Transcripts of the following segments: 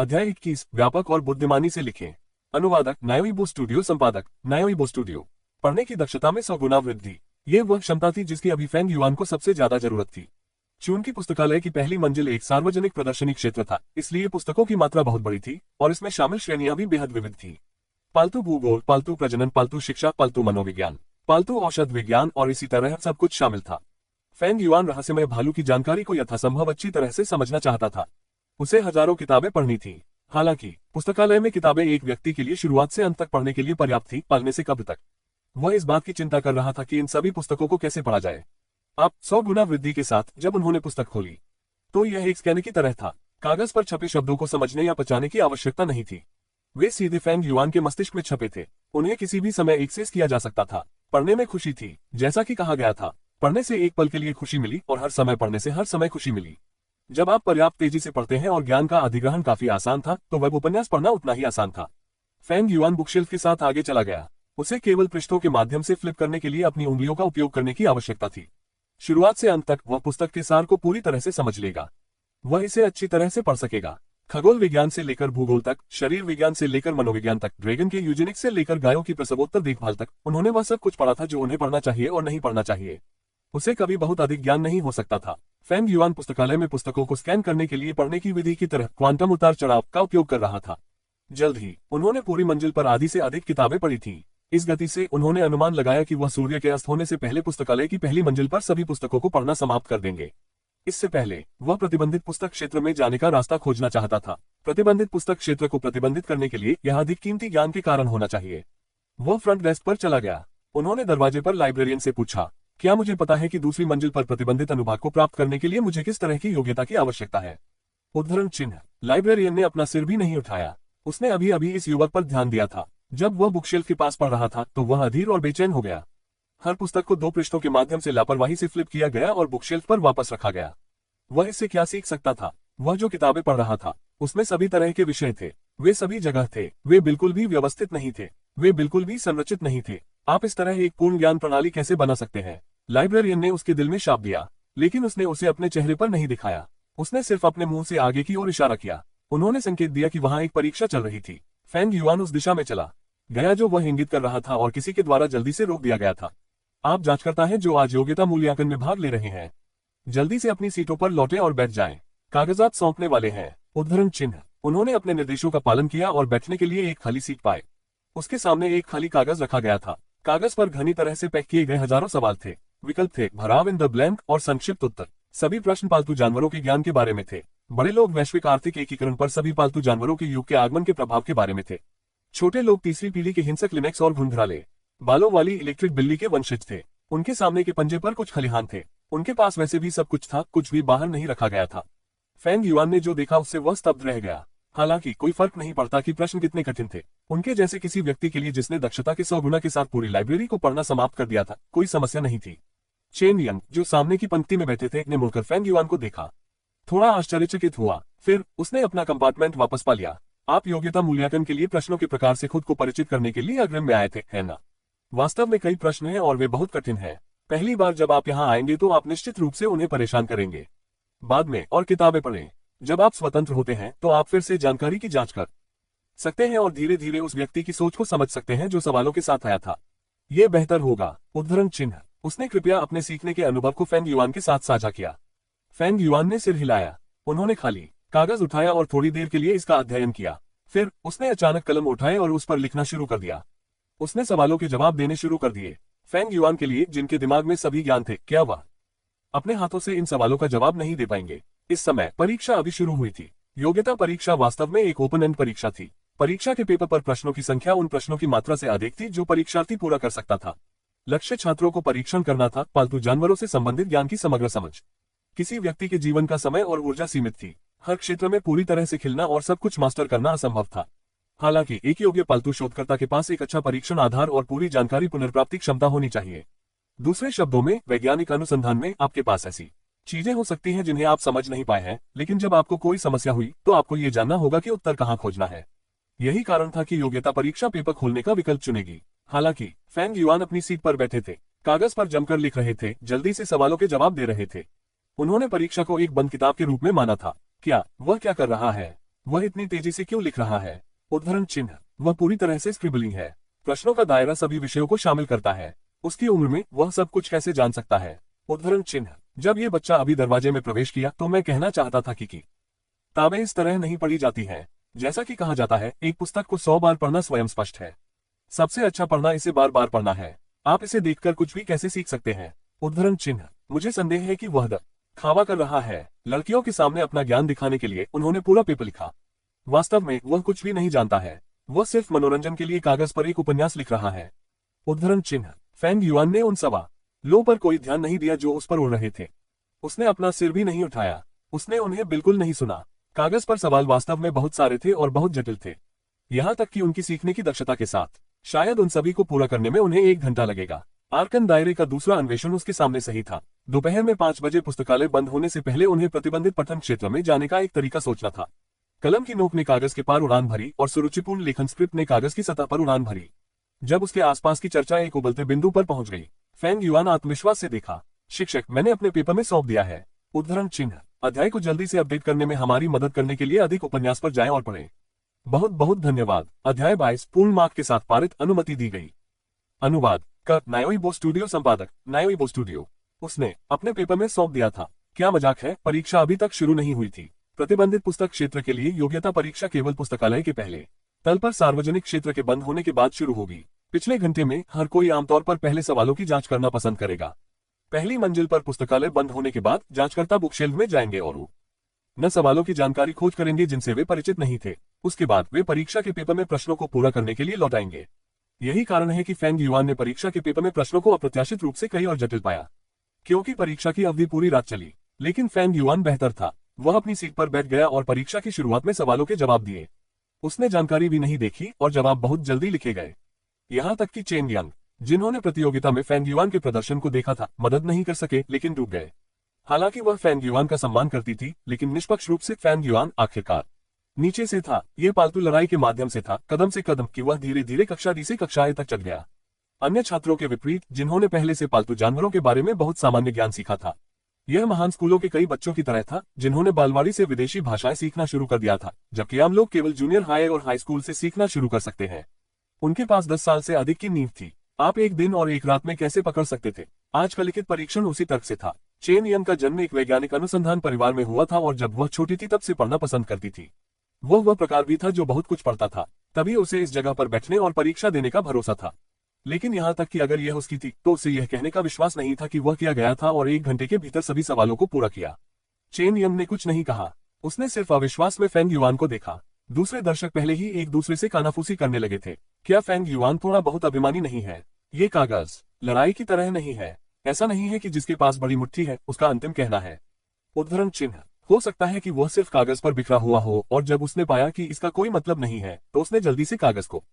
अध्याय 21 व्यापक और बुद्धिमानी से लिखें। अनुवादक नायोइबो स्टूडियो, संपादक नायोइबो स्टूडियो। पढ़ने की दक्षता में 100 गुना वृद्धि। ये वह क्षमता थी जिसकी अभी फेंग युआन को सबसे ज्यादा जरूरत थी। चून की पुस्तकालय की पहली मंजिल एक सार्वजनिक प्रदर्शनी क्षेत्र था, इसलिए पुस्तकों की मात्रा बहुत बड़ी थी और इसमें शामिल श्रेणियां भी बेहद विविध थी। पालतू भूगोल, पालतू प्रजनन, पालतू शिक्षा, पालतू मनोविज्ञान, पालतू औषध विज्ञान और इसी तरह सब कुछ शामिल था। फेंग युआन रहस्यमय भालू की जानकारी को यथासंभव अच्छी तरह से समझना चाहता था। उसे हजारों किताबें पढ़नी थी। हालांकि पुस्तकालय में किताबें एक व्यक्ति के लिए शुरुआत से अंत तक पढ़ने के लिए पर्याप्त थी, पढ़ने से कब तक। वह इस बात की चिंता कर रहा था कि इन सभी पुस्तकों को कैसे पढ़ा जाए। अब 100 गुना वृद्धि के साथ जब उन्होंने पुस्तक खोली तो यह एक स्कैनर की तरह था। कागज पर छपे शब्दों को समझने या पचाने की आवश्यकता नहीं थी। वे सीधे फेंग युआन के मस्तिष्क में छपे थे। उन्हें किसी भी समय एक्सेस किया जा सकता था। पढ़ने में खुशी थी, जैसा कि कहा गया था। पढ़ने से एक पल के लिए खुशी मिली और हर समय पढ़ने से हर समय खुशी मिली। जब आप पर्याप्त तेजी से पढ़ते हैं और ज्ञान का अधिग्रहण काफी आसान था, तो वेब उपन्यास पढ़ना उतना ही आसान था। फेंग युआन बुकशेल्फ के साथ आगे चला गया। उसे केवल पृष्ठों के माध्यम से फ्लिप करने के लिए अपनी उंगलियों का उपयोग करने की आवश्यकता थी। शुरुआत से अंत तक वह पुस्तक के सार को पूरी तरह से समझ लेगा। वह इसे अच्छी तरह से पढ़ सकेगा। खगोल विज्ञान से लेकर भूगोल तक, शरीर विज्ञान से लेकर मनोविज्ञान तक, ड्रैगन के यूजेनिक्स से लेकर गायों की प्रसवोत्तर देखभाल तक, उन्होंने वह सब कुछ पढ़ा था जो उन्हें पढ़ना चाहिए और नहीं पढ़ना चाहिए। उसे कभी बहुत अधिक ज्ञान नहीं हो सकता था। फेंग युआन पुस्तकालय में पुस्तकों को स्कैन करने के लिए पढ़ने की विधि की तरह क्वांटम उतार चढ़ाव का उपयोग कर रहा था। जल्द ही उन्होंने पूरी मंजिल पर आधी से अधिक किताबें पढ़ी थीं। इस गति से उन्होंने अनुमान लगाया कि वह सूर्य के अस्त होने से पहले पुस्तकालय की पहली मंजिल पर सभी पुस्तकों को पढ़ना समाप्त कर देंगे। इससे पहले वह प्रतिबंधित पुस्तक क्षेत्र में जाने का रास्ता खोजना चाहता था। प्रतिबंधित पुस्तक क्षेत्र को प्रतिबंधित करने के लिए यह अधिक कीमती ज्ञान के कारण होना चाहिए। वह फ्रंट डेस्क पर चला गया। उन्होंने दरवाजे पर लाइब्रेरियन से पूछा, क्या मुझे पता है कि दूसरी मंजिल पर प्रतिबंधित अनुभाग को प्राप्त करने के लिए मुझे किस तरह की योग्यता की आवश्यकता है? उद्धरण चिन्ह। लाइब्रेरियन ने अपना सिर भी नहीं उठाया। उसने अभी अभी इस युवक पर ध्यान दिया था। जब वह बुकशेल्फ के पास पढ़ रहा था तो वह अधीर और बेचैन हो गया। हर पुस्तक को 2 पृष्ठों के माध्यम से लापरवाही से फ्लिप किया गया और बुकशेल्फ पर वापस रखा गया। वह इससे क्या सीख सकता था? वह जो किताबें पढ़ रहा था उसमें सभी तरह के विषय थे। वे सभी जगह थे। वे बिल्कुल भी व्यवस्थित नहीं थे। वे बिल्कुल भी संरचित नहीं थे। आप इस तरह एक पूर्ण ज्ञान प्रणाली कैसे बना सकते हैं? लाइब्रेरियन ने उसके दिल में शाप दिया, लेकिन उसने उसे अपने चेहरे पर नहीं दिखाया। उसने सिर्फ अपने मुंह से आगे की ओर इशारा किया। उन्होंने संकेत दिया कि वहां एक परीक्षा चल रही थी। फेंग युआन उस दिशा में चला गया जो वह इंगित कर रहा था और किसी के द्वारा जल्दी से रोक दिया गया था। आप जांचकर्ता हैं जो आज योग्यता मूल्यांकन में भाग ले रहे हैं। जल्दी से अपनी सीटों पर लौटे और बैठ जाएं। कागजात सौंपने वाले हैं। उद्धरण चिन्ह। उन्होंने अपने निर्देशों का पालन किया और बैठने के लिए एक खाली सीट पाए। उसके सामने एक खाली कागज रखा गया था। कागज पर घनी तरह से पैक किए गए हजारों सवाल थे। विकल्प थे, भराव इन द ब्लैंक और संक्षिप्त उत्तर। सभी प्रश्न पालतू जानवरों के ज्ञान के बारे में थे। बड़े लोग वैश्विक आर्थिक एकीकरण पर सभी पालतू जानवरों के युग के आगमन के प्रभाव के बारे में थे। छोटे लोग तीसरी पीढ़ी के हिंसक लिनेक्स और घुंघराले बालों वाली इलेक्ट्रिक बिल्ली के वंशज थे। उनके सामने के पंजे पर कुछ खलिहान थे। उनके पास वैसे भी सब कुछ था, कुछ भी बाहर नहीं रखा गया था। फेंग युआन ने जो देखा उससे वह स्तब्ध रह गया। हालांकि कोई फर्क नहीं पड़ता कि प्रश्न कितने कठिन थे। उनके जैसे किसी व्यक्ति के लिए जिसने दक्षता के 100 गुना के साथ पूरी लाइब्रेरी को पढ़ना समाप्त कर दिया था, कोई समस्या नहीं थी। चेन यंग, जो सामने की पंक्ति में बैठे थे, ने मुड़कर फेंग युआन को देखा। थोड़ा आश्चर्यचकित हुआ, फिर उसने अपना कंपार्टमेंट वापस पा लिया। आप योग्यता मूल्यांकन के लिए प्रश्नों के प्रकार से खुद को परिचित करने के लिए अग्रिम में आए थे, है ना? वास्तव में कई प्रश्न हैं और वे बहुत कठिन हैं। पहली बार जब आप यहाँ आएंगे तो आप निश्चित रूप से उन्हें परेशान करेंगे। बाद में और किताबें पढ़ें। जब आप स्वतंत्र होते हैं तो आप फिर से जानकारी की जांच कर सकते हैं और धीरे धीरे उस व्यक्ति की सोच को समझ सकते हैं जो सवालों के साथ आया था। ये बेहतर होगा। उद्धरण चिन्ह। उसने कृपया अपने सीखने के अनुभव को फेंग युआन के साथ साझा किया। फेंग युआन ने सिर हिलाया। उन्होंने खाली कागज उठाया और थोड़ी देर के लिए इसका अध्ययन किया। फिर उसने अचानक कलम उठाए और उस पर लिखना शुरू कर दिया। उसने सवालों के जवाब देने शुरू कर दिए। फेंग युआन के लिए, जिनके दिमाग में सभी ज्ञान थे, क्या वह अपने हाथों से इन सवालों का जवाब नहीं दे पाएंगे? इस समय परीक्षा अभी शुरू हुई थी। योग्यता परीक्षा वास्तव में एक ओपन एंड परीक्षा थी। परीक्षा के पेपर पर प्रश्नों की संख्या उन प्रश्नों की मात्रा से अधिक थी जो परीक्षार्थी पूरा कर सकता था। लक्ष्य छात्रों को परीक्षण करना था पालतू जानवरों से संबंधित ज्ञान की समग्र समझ। किसी व्यक्ति के जीवन का समय और ऊर्जा सीमित थी। हर क्षेत्र में पूरी तरह से खिलना और सब कुछ मास्टर करना असंभव था। हालांकि एक योग्य पालतू शोधकर्ता के पास एक अच्छा परीक्षण आधार और पूरी जानकारी पुनर्प्राप्ति क्षमता होनी चाहिए। दूसरे शब्दों में, वैज्ञानिक अनुसंधान में आपके पास ऐसी चीजें हो सकती हैं जिन्हें आप समझ नहीं पाए हैं, लेकिन जब आपको कोई समस्या हुई तो आपको ये जानना होगा कि उत्तर कहाँ खोजना है। यही कारण था कि योग्यता परीक्षा पेपर खोलने का विकल्प चुनेगी। हालांकि फेंग युआन अपनी सीट पर बैठे थे, कागज पर जमकर लिख रहे थे, जल्दी से सवालों के जवाब दे रहे थे। उन्होंने परीक्षा को एक बंद किताब के रूप में माना था। क्या वह क्या कर रहा है? वह इतनी तेजी से क्यों लिख रहा है? उद्धरण चिन्ह, वह पूरी तरह से स्क्रिबलिंग है। प्रश्नों का दायरा सभी विषयों को शामिल करता है। उसकी उम्र में वह सब कुछ कैसे जान सकता है? उद्धरण चिन्ह, जब ये बच्चा अभी दरवाजे में प्रवेश किया तो मैं कहना चाहता था कि किताबें इस तरह नहीं पढ़ी जाती हैं। जैसा कि कहा जाता है, एक पुस्तक को 100 बार पढ़ना स्वयं स्पष्ट है। सबसे अच्छा पढ़ना इसे बार बार पढ़ना है। आप इसे देखकर कुछ भी कैसे सीख सकते हैं? उद्धरण चिन्ह, मुझे संदेह है कि वह दिखावा कर रहा है। लड़कियों के सामने अपना ज्ञान दिखाने के लिए उन्होंने पूरा पेपर लिखा। वास्तव में वह कुछ भी नहीं जानता है। वह सिर्फ मनोरंजन के लिए कागज पर एक उपन्यास लिख रहा है। उद्धरण चिन्ह, फेंग युआन ने उन सवालों पर कोई ध्यान नहीं दिया जो उस पर उड़ रहे थे। उसने अपना सिर भी नहीं उठाया। उसने उन्हें बिल्कुल नहीं सुना। कागज पर सवाल वास्तव में बहुत सारे थे और बहुत जटिल थे। यहाँ तक कि उनकी सीखने की दक्षता के साथ शायद उन सभी को पूरा करने में उन्हें 1 घंटा लगेगा। आर्कन दायरे का दूसरा अन्वेषण उसके सामने सही था। दोपहर में 5 बजे पुस्तकालय बंद होने से पहले उन्हें प्रतिबंधित पठन क्षेत्र में जाने का एक तरीका सोचना था। कलम की नोक ने कागज के पार उड़ान भरी और सुरुचिपूर्ण लेखन स्क्रिप्ट ने कागज की सतह पर उड़ान भरी। जब उसके आसपास की चर्चा एक उबलते बिंदु पर पहुंच गई, फेंग युआन आत्मविश्वास से देखा, शिक्षक, मैंने अपने पेपर में सौंप दिया है। उद्धरण चिन्ह, अध्याय को जल्दी से अपडेट करने में हमारी मदद करने के लिए अधिक उपन्यास पर जाएं और पढ़ें। बहुत बहुत धन्यवाद। अध्याय 22 पूर्ण मार्क के साथ पारित, अनुमति दी गई। अनुवाद कर नायोइबो स्टूडियो संपादक, नायोइबो स्टूडियो। उसने अपने पेपर में सौंप दिया था। क्या मजाक है, परीक्षा अभी तक शुरू नहीं हुई थी। प्रतिबंधित पुस्तक क्षेत्र के लिए योग्यता परीक्षा केवल पुस्तकालय के पहले तल पर सार्वजनिक क्षेत्र के बंद होने के बाद शुरू होगी। पिछले घंटे में हर कोई आमतौर पर पहले सवालों की जांच करना पसंद करेगा। पहली मंजिल पर पुस्तकालय बंद होने के बाद जांचकर्ता बुकशेल्फ में जाएंगे और न सवालों की जानकारी खोज करेंगे जिनसे वे परिचित नहीं थे। उसके बाद वे परीक्षा के पेपर में प्रश्नों को पूरा करने के लिए लौटाएंगे। यही कारण है कि फेंग युआन ने परीक्षा के पेपर में प्रश्नों को अप्रत्याशित रूप से कई और जटिल पाया। क्योंकि परीक्षा की अवधि पूरी रात चली, लेकिन फेंग युआन बेहतर था। वह अपनी सीट पर बैठ गया और परीक्षा की शुरुआत में सवालों के जवाब दिए। उसने जानकारी भी नहीं देखी और जवाब बहुत जल्दी लिखे गए। यहाँ तक कि चेन यंग, जिन्होंने प्रतियोगिता में फेंग युआन के प्रदर्शन को देखा था, मदद नहीं कर सके लेकिन डूब गए। हालांकि वह फेंग युआन का सम्मान करती थी, लेकिन निष्पक्ष रूप से फेंग युआन आखिरकार नीचे से था। यह पालतू लड़ाई के माध्यम से था, कदम से कदम कि वह धीरे धीरे कक्षा डी से कक्षाएं तक चल गया। अन्य छात्रों के विपरीत, जिन्होंने पहले से पालतू जानवरों के बारे में बहुत सामान्य ज्ञान सीखा था, यह महान स्कूलों के कई बच्चों की तरह था जिन्होंने बालवाड़ी से विदेशी भाषाएं सीखना शुरू कर दिया था, जबकि आम लोग केवल जूनियर हाई और हाई स्कूल से सीखना शुरू कर सकते हैं। उनके पास 10 साल से अधिक की नींव थी। आप एक दिन और एक रात में कैसे पकड़ सकते थे? आज का लिखित परीक्षण उसी तर्क से था। चेन यंग का जन्म एक वैज्ञानिक अनुसंधान परिवार में हुआ था और जब वह छोटी थी तब से पढ़ना पसंद करती थी। वह प्रकार भी था जो बहुत कुछ पढ़ता था, तभी उसे इस जगह पर बैठने और परीक्षा देने का भरोसा था। लेकिन यहाँ तक कि अगर यह उसकी थी तो उसे यह कहने का विश्वास नहीं था कि वह किया गया था और 1 घंटे के भीतर सभी सवालों को पूरा किया। चेन यंग ने कुछ नहीं कहा। उसने सिर्फ अविश्वास में फेंग युआन को देखा। दूसरे दर्शक पहले ही एक दूसरे से कानाफूसी करने लगे थे। क्या फेंग युआन थोड़ा बहुत अभिमानी नहीं है? ये कागज लड़ाई की तरह नहीं है। ऐसा नहीं है कि जिसके पास बड़ी मुट्ठी है उसका अंतिम कहना है। उद्धरण चिन्ह, हो सकता है कि वह सिर्फ कागज पर बिखरा हुआ हो और जब उसने पाया कि इसका कोई मतलब नहीं है तो उसने जल्दी से कागज को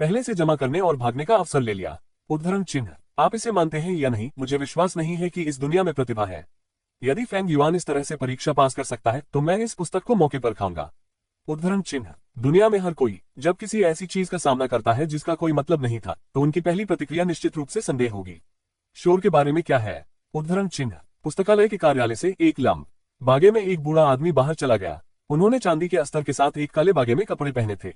पहले से जमा करने और भागने का अवसर ले लिया। उद्धरण चिन्ह, आप इसे मानते हैं या नहीं, मुझे विश्वास नहीं है कि इस दुनिया में प्रतिभा है। यदि फेंग युआन इस तरह से परीक्षा पास कर सकता है तो मैं इस पुस्तक को मौके पर खाऊंगा। उद्धरण चिन्ह, दुनिया में हर कोई जब किसी ऐसी चीज का सामना करता है जिसका कोई मतलब नहीं था तो उनकी पहली प्रतिक्रिया निश्चित रूप से संदेह होगी। शोर के बारे में क्या है? उद्धरण चिन्ह, पुस्तकालय के कार्यालय से एक लंब बागे में एक बूढ़ा आदमी बाहर चला गया। उन्होंने चांदी के अस्तर के साथ एक काले बागे में कपड़े पहने थे।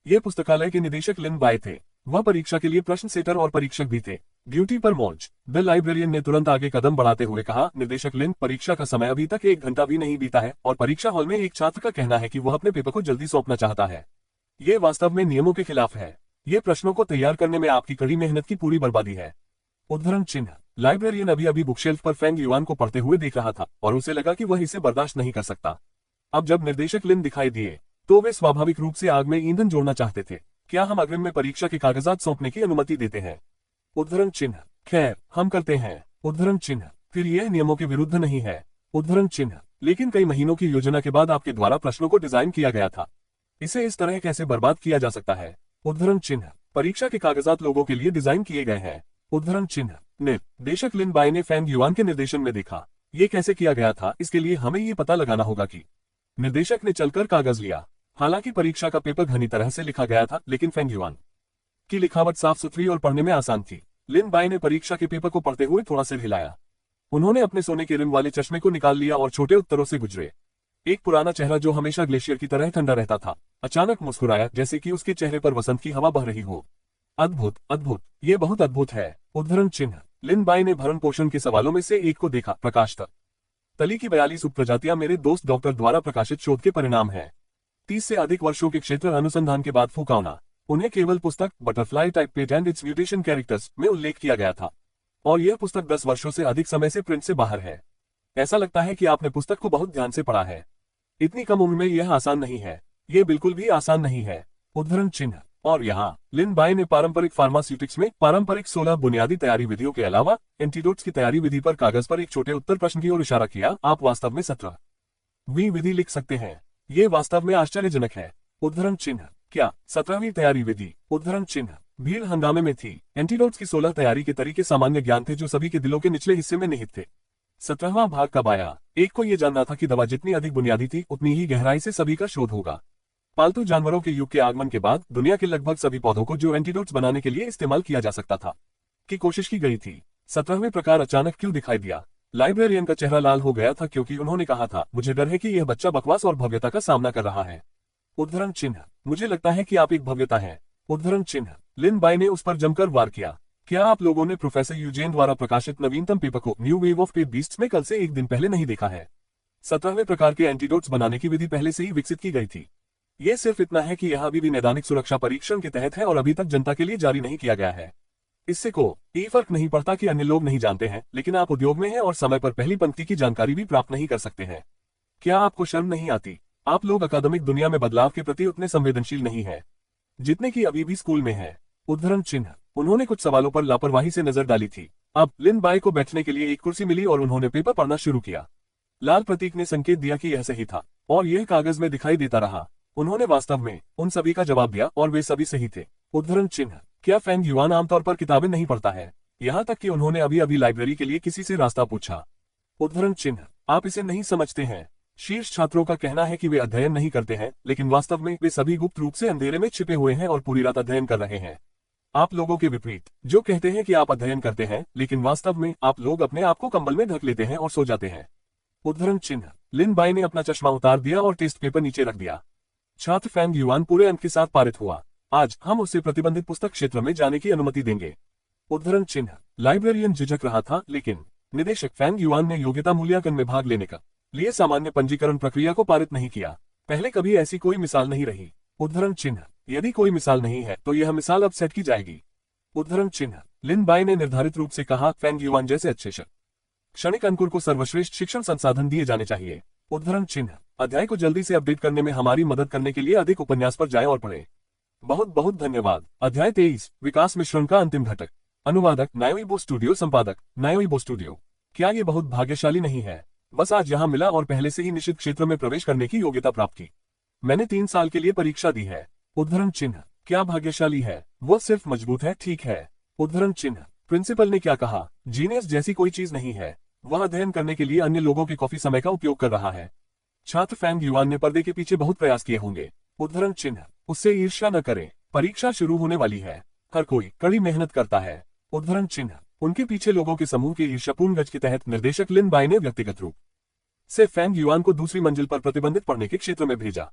ये पुस्तकालय के निदेशक लिन बाय थे। वह परीक्षा के लिए प्रश्न सेटर और परीक्षक भी थे। ड्यूटी पर मौज। द लाइब्रेरियन ने तुरंत आगे कदम बढ़ाते हुए कहा, निर्देशक लिन, परीक्षा का समय अभी तक 1 घंटा भी नहीं बीता है और परीक्षा हॉल में एक छात्र का कहना है कि वह अपने पेपर को जल्दी सौंपना चाहता है। ये वास्तव में नियमों के खिलाफ है। ये प्रश्नों को तैयार करने में आपकी कड़ी मेहनत की पूरी बर्बादी है। उद्धरण चिन्ह, लाइब्रेरियन अभी अभी बुकशेल्फ पर फेंग युआन को पढ़ते हुए देख रहा था और उसे लगा कि वह इसे बर्दाश्त नहीं कर सकता। अब जब निर्देशक लिन दिखाई दिए तो वे स्वाभाविक रूप से आग में ईंधन जोड़ना चाहते थे। क्या हम अग्रिम में परीक्षा के कागजात सौंपने की अनुमति देते हैं? उद्धरण चिन्ह, खैर हम करते हैं। उद्धरण चिन्ह, फिर यह नियमों के विरुद्ध नहीं है। उद्धरण चिन्ह, लेकिन कई महीनों की योजना के बाद आपके द्वारा प्रश्नों को डिजाइन किया गया था। इसे इस तरह कैसे बर्बाद किया जा सकता है? उद्धरण चिन्ह, परीक्षा के कागजात लोगों के लिए डिजाइन किए गए हैं। उद्धरण चिन्ह, निर्देशक लिन बाय ने फेंग युआन के निर्देशन में देखा। ये कैसे किया गया था, इसके लिए हमें ये पता लगाना होगा कि निर्देशक ने चलकर कागज लिया। हालांकि परीक्षा का पेपर घनी तरह से लिखा गया था, लेकिन फेंग युआन की लिखावट साफ सुथरी और पढ़ने में आसान थी। लिन बाय ने परीक्षा के पेपर को पढ़ते हुए थोड़ा सिर हिलाया। उन्होंने अपने सोने के रिम वाले चश्मे को निकाल लिया और छोटे उत्तरों से गुजरे। एक पुराना चेहरा जो हमेशा ग्लेशियर की तरह ठंडा रहता था, अचानक मुस्कुराया, जैसे कि उसके चेहरे पर वसंत की हवा बह रही हो। अद्भुत, अद्भुत, ये बहुत अद्भुत है। उद्धरण चिन्ह। लिन बाई ने भरण पोषण के सवालों में से एक को देखा। प्रकाश तली की 42 उपप्रजातियां मेरे दोस्त डॉक्टर द्वारा प्रकाशित शोध के परिणाम है। 30 से अधिक वर्षों के क्षेत्र अनुसंधान के बाद फूकावना। उन्हें केवल पुस्तक butterfly type pet and it's mutation characters में उल्लेख किया गया था, और यह पुस्तक 10 वर्षों से अधिक समय से प्रिंट से बाहर है। ऐसा लगता है कि आपने पुस्तक को बहुत ध्यान से पढ़ा है। इतनी कम उम्र में यह आसान नहीं है। यह बिल्कुल भी आसान नहीं है। उद्धरण चिन्ह। और यहाँ लिन बाई ने पारंपरिक फार्मास्यूटिक्स में पारंपरिक 16 बुनियादी तैयारी विधियों के अलावा एंटीडोट्स की तैयारी विधि पर कागज पर एक छोटे उत्तर प्रश्न की ओर इशारा किया। आप वास्तव में 17वीं विधि लिख सकते हैं। ये वास्तव में आश्चर्यजनक है। उद्धरण चिन्ह। क्या 17वीं तैयारी विधि? उद्धरण चिन्ह। भीड़ हंगामे में थी। एंटीडोट्स की 16 तैयारी के तरीके सामान्य ज्ञान थे जो सभी के दिलों के निचले हिस्से में निहित थे। 17वां भाग कब आया? एक को यह जानना था कि दवा जितनी अधिक बुनियादी थी उतनी ही गहराई से सभी का शोध होगा। पालतू जानवरों के युग के आगमन के बाद दुनिया के लगभग सभी पौधों को जो एंटीडोट्स बनाने के लिए इस्तेमाल किया जा सकता था की कोशिश की गई थी। 17वें प्रकार अचानक क्यों दिखाई दिया? लाइब्रेरियन का चेहरा लाल हो गया था क्योंकि उन्होंने कहा था, मुझे डर है कि यह बच्चा बकवास और भव्यता का सामना कर रहा है। उद्धरण चिन्ह। मुझे लगता है कि आप एक भव्यता हैं। उद्धरण चिन्ह। लिन बाई ने उस पर जमकर वार किया। क्या आप लोगों ने प्रोफेसर यूजेन द्वारा प्रकाशित नवीनतम पेपर को new wave of pet beasts में कल से एक दिन पहले नहीं देखा है? 17वें प्रकार के एंटीडोट्स बनाने की विधि पहले से ही विकसित की गई थी। ये सिर्फ इतना है कि यह अभी भी नैदानिक सुरक्षा परीक्षण के तहत है और अभी तक जनता के लिए जारी नहीं किया गया है। इससे कोई फर्क नहीं पड़ता कि अन्य लोग नहीं जानते हैं, लेकिन आप उद्योग में हैं और समय पर पहली पंक्ति की जानकारी भी प्राप्त नहीं कर सकते हैं। क्या आपको शर्म नहीं आती? आप लोग अकादमिक दुनिया में बदलाव के प्रति उतने संवेदनशील नहीं है जितने की अभी भी स्कूल में है। उद्धरण चिन्ह। उन्होंने कुछ सवालों पर लापरवाही से नजर डाली थी। अब लिन बाई को बैठने के लिए एक कुर्सी मिली और उन्होंने पेपर पढ़ना शुरू किया। लाल प्रतीक ने संकेत दिया कि यह सही था और यह कागज में दिखाई देता रहा। उन्होंने वास्तव में उन सभी का जवाब दिया और वे सभी सही थे। उद्धरण चिन्ह। क्या फेंग युआन आमतौर पर किताबें नहीं पढ़ता है? यहाँ तक कि उन्होंने अभी अभी लाइब्रेरी के लिए किसी से रास्ता पूछा। उद्धरण चिन्ह। आप इसे नहीं समझते हैं। शीर्ष छात्रों का कहना है कि वे अध्ययन नहीं करते हैं, लेकिन वास्तव में वे सभी गुप्त रूप से अंधेरे में छिपे हुए हैं और पूरी रात अध्ययन कर रहे हैं। आप लोगों के विपरीत, जो कहते हैं कि आप अध्ययन करते हैं, लेकिन वास्तव में आप लोग अपने आप को कंबल में ढक लेते हैं और सो जाते हैं। उद्धरण चिन्ह। लिन बाई ने अपना चश्मा उतार दिया और टेस्ट पेपर नीचे रख दिया। छात्र फेंग युआन पूरे अंक के साथ पारित हुआ। आज हम उसे प्रतिबंधित पुस्तक क्षेत्र में जाने की अनुमति देंगे। उद्धरण चिन्ह। लाइब्रेरियन झिझक रहा था, लेकिन निदेशक फेंग युआन ने योग्यता मूल्यांकन में भाग लेने का लिए सामान्य पंजीकरण प्रक्रिया को पारित नहीं किया। पहले कभी ऐसी कोई मिसाल नहीं रही। उद्धरण चिन्ह। यदि कोई मिसाल नहीं है तो यह मिसाल अब सेट की जाएगी। उद्धरण चिन्ह। लिन बाई ने निर्धारित रूप से कहा, फेंग युआन जैसे अच्छे क्षणिक अंकुर को सर्वश्रेष्ठ शिक्षण संसाधन दिए जाने चाहिए। उद्धरण चिन्ह। अध्याय को जल्दी से अपडेट करने में हमारी मदद करने के लिए अधिक उपन्यास पर जाएं और पढ़ें। बहुत बहुत धन्यवाद। अध्याय 23, विकास मिश्रण का अंतिम घटक। अनुवादक नायोइबो स्टूडियो, संपादक नायोइबो स्टूडियो। क्या ये बहुत भाग्यशाली नहीं है? बस आज यहाँ मिला और पहले से ही निश्चित क्षेत्र में प्रवेश करने की योग्यता प्राप्त की। मैंने 3 साल के लिए परीक्षा दी है। उद्धरण चिन्ह। क्या भाग्यशाली है? वो सिर्फ मजबूत है, ठीक है। उद्धरण चिन्ह। प्रिंसिपल ने क्या कहा? जीनियस जैसी कोई चीज नहीं है। वह अध्ययन करने के लिए अन्य लोगों के कॉफी समय का उपयोग कर रहा है। छात्र फेंग युआन ने पर्दे के पीछे बहुत प्रयास किए होंगे। उद्धरण चिन्ह। उससे ईर्ष्या न करें, परीक्षा शुरू होने वाली है। हर कोई कड़ी मेहनत करता है। उद्धरण चिन्ह। उनके पीछे लोगों के समूह के ईर्ष्यापूर्ण गज के तहत निर्देशक लिन बाई ने व्यक्तिगत रूप से फेंग युआन को दूसरी मंजिल पर प्रतिबंधित पढ़ने के क्षेत्र में भेजा।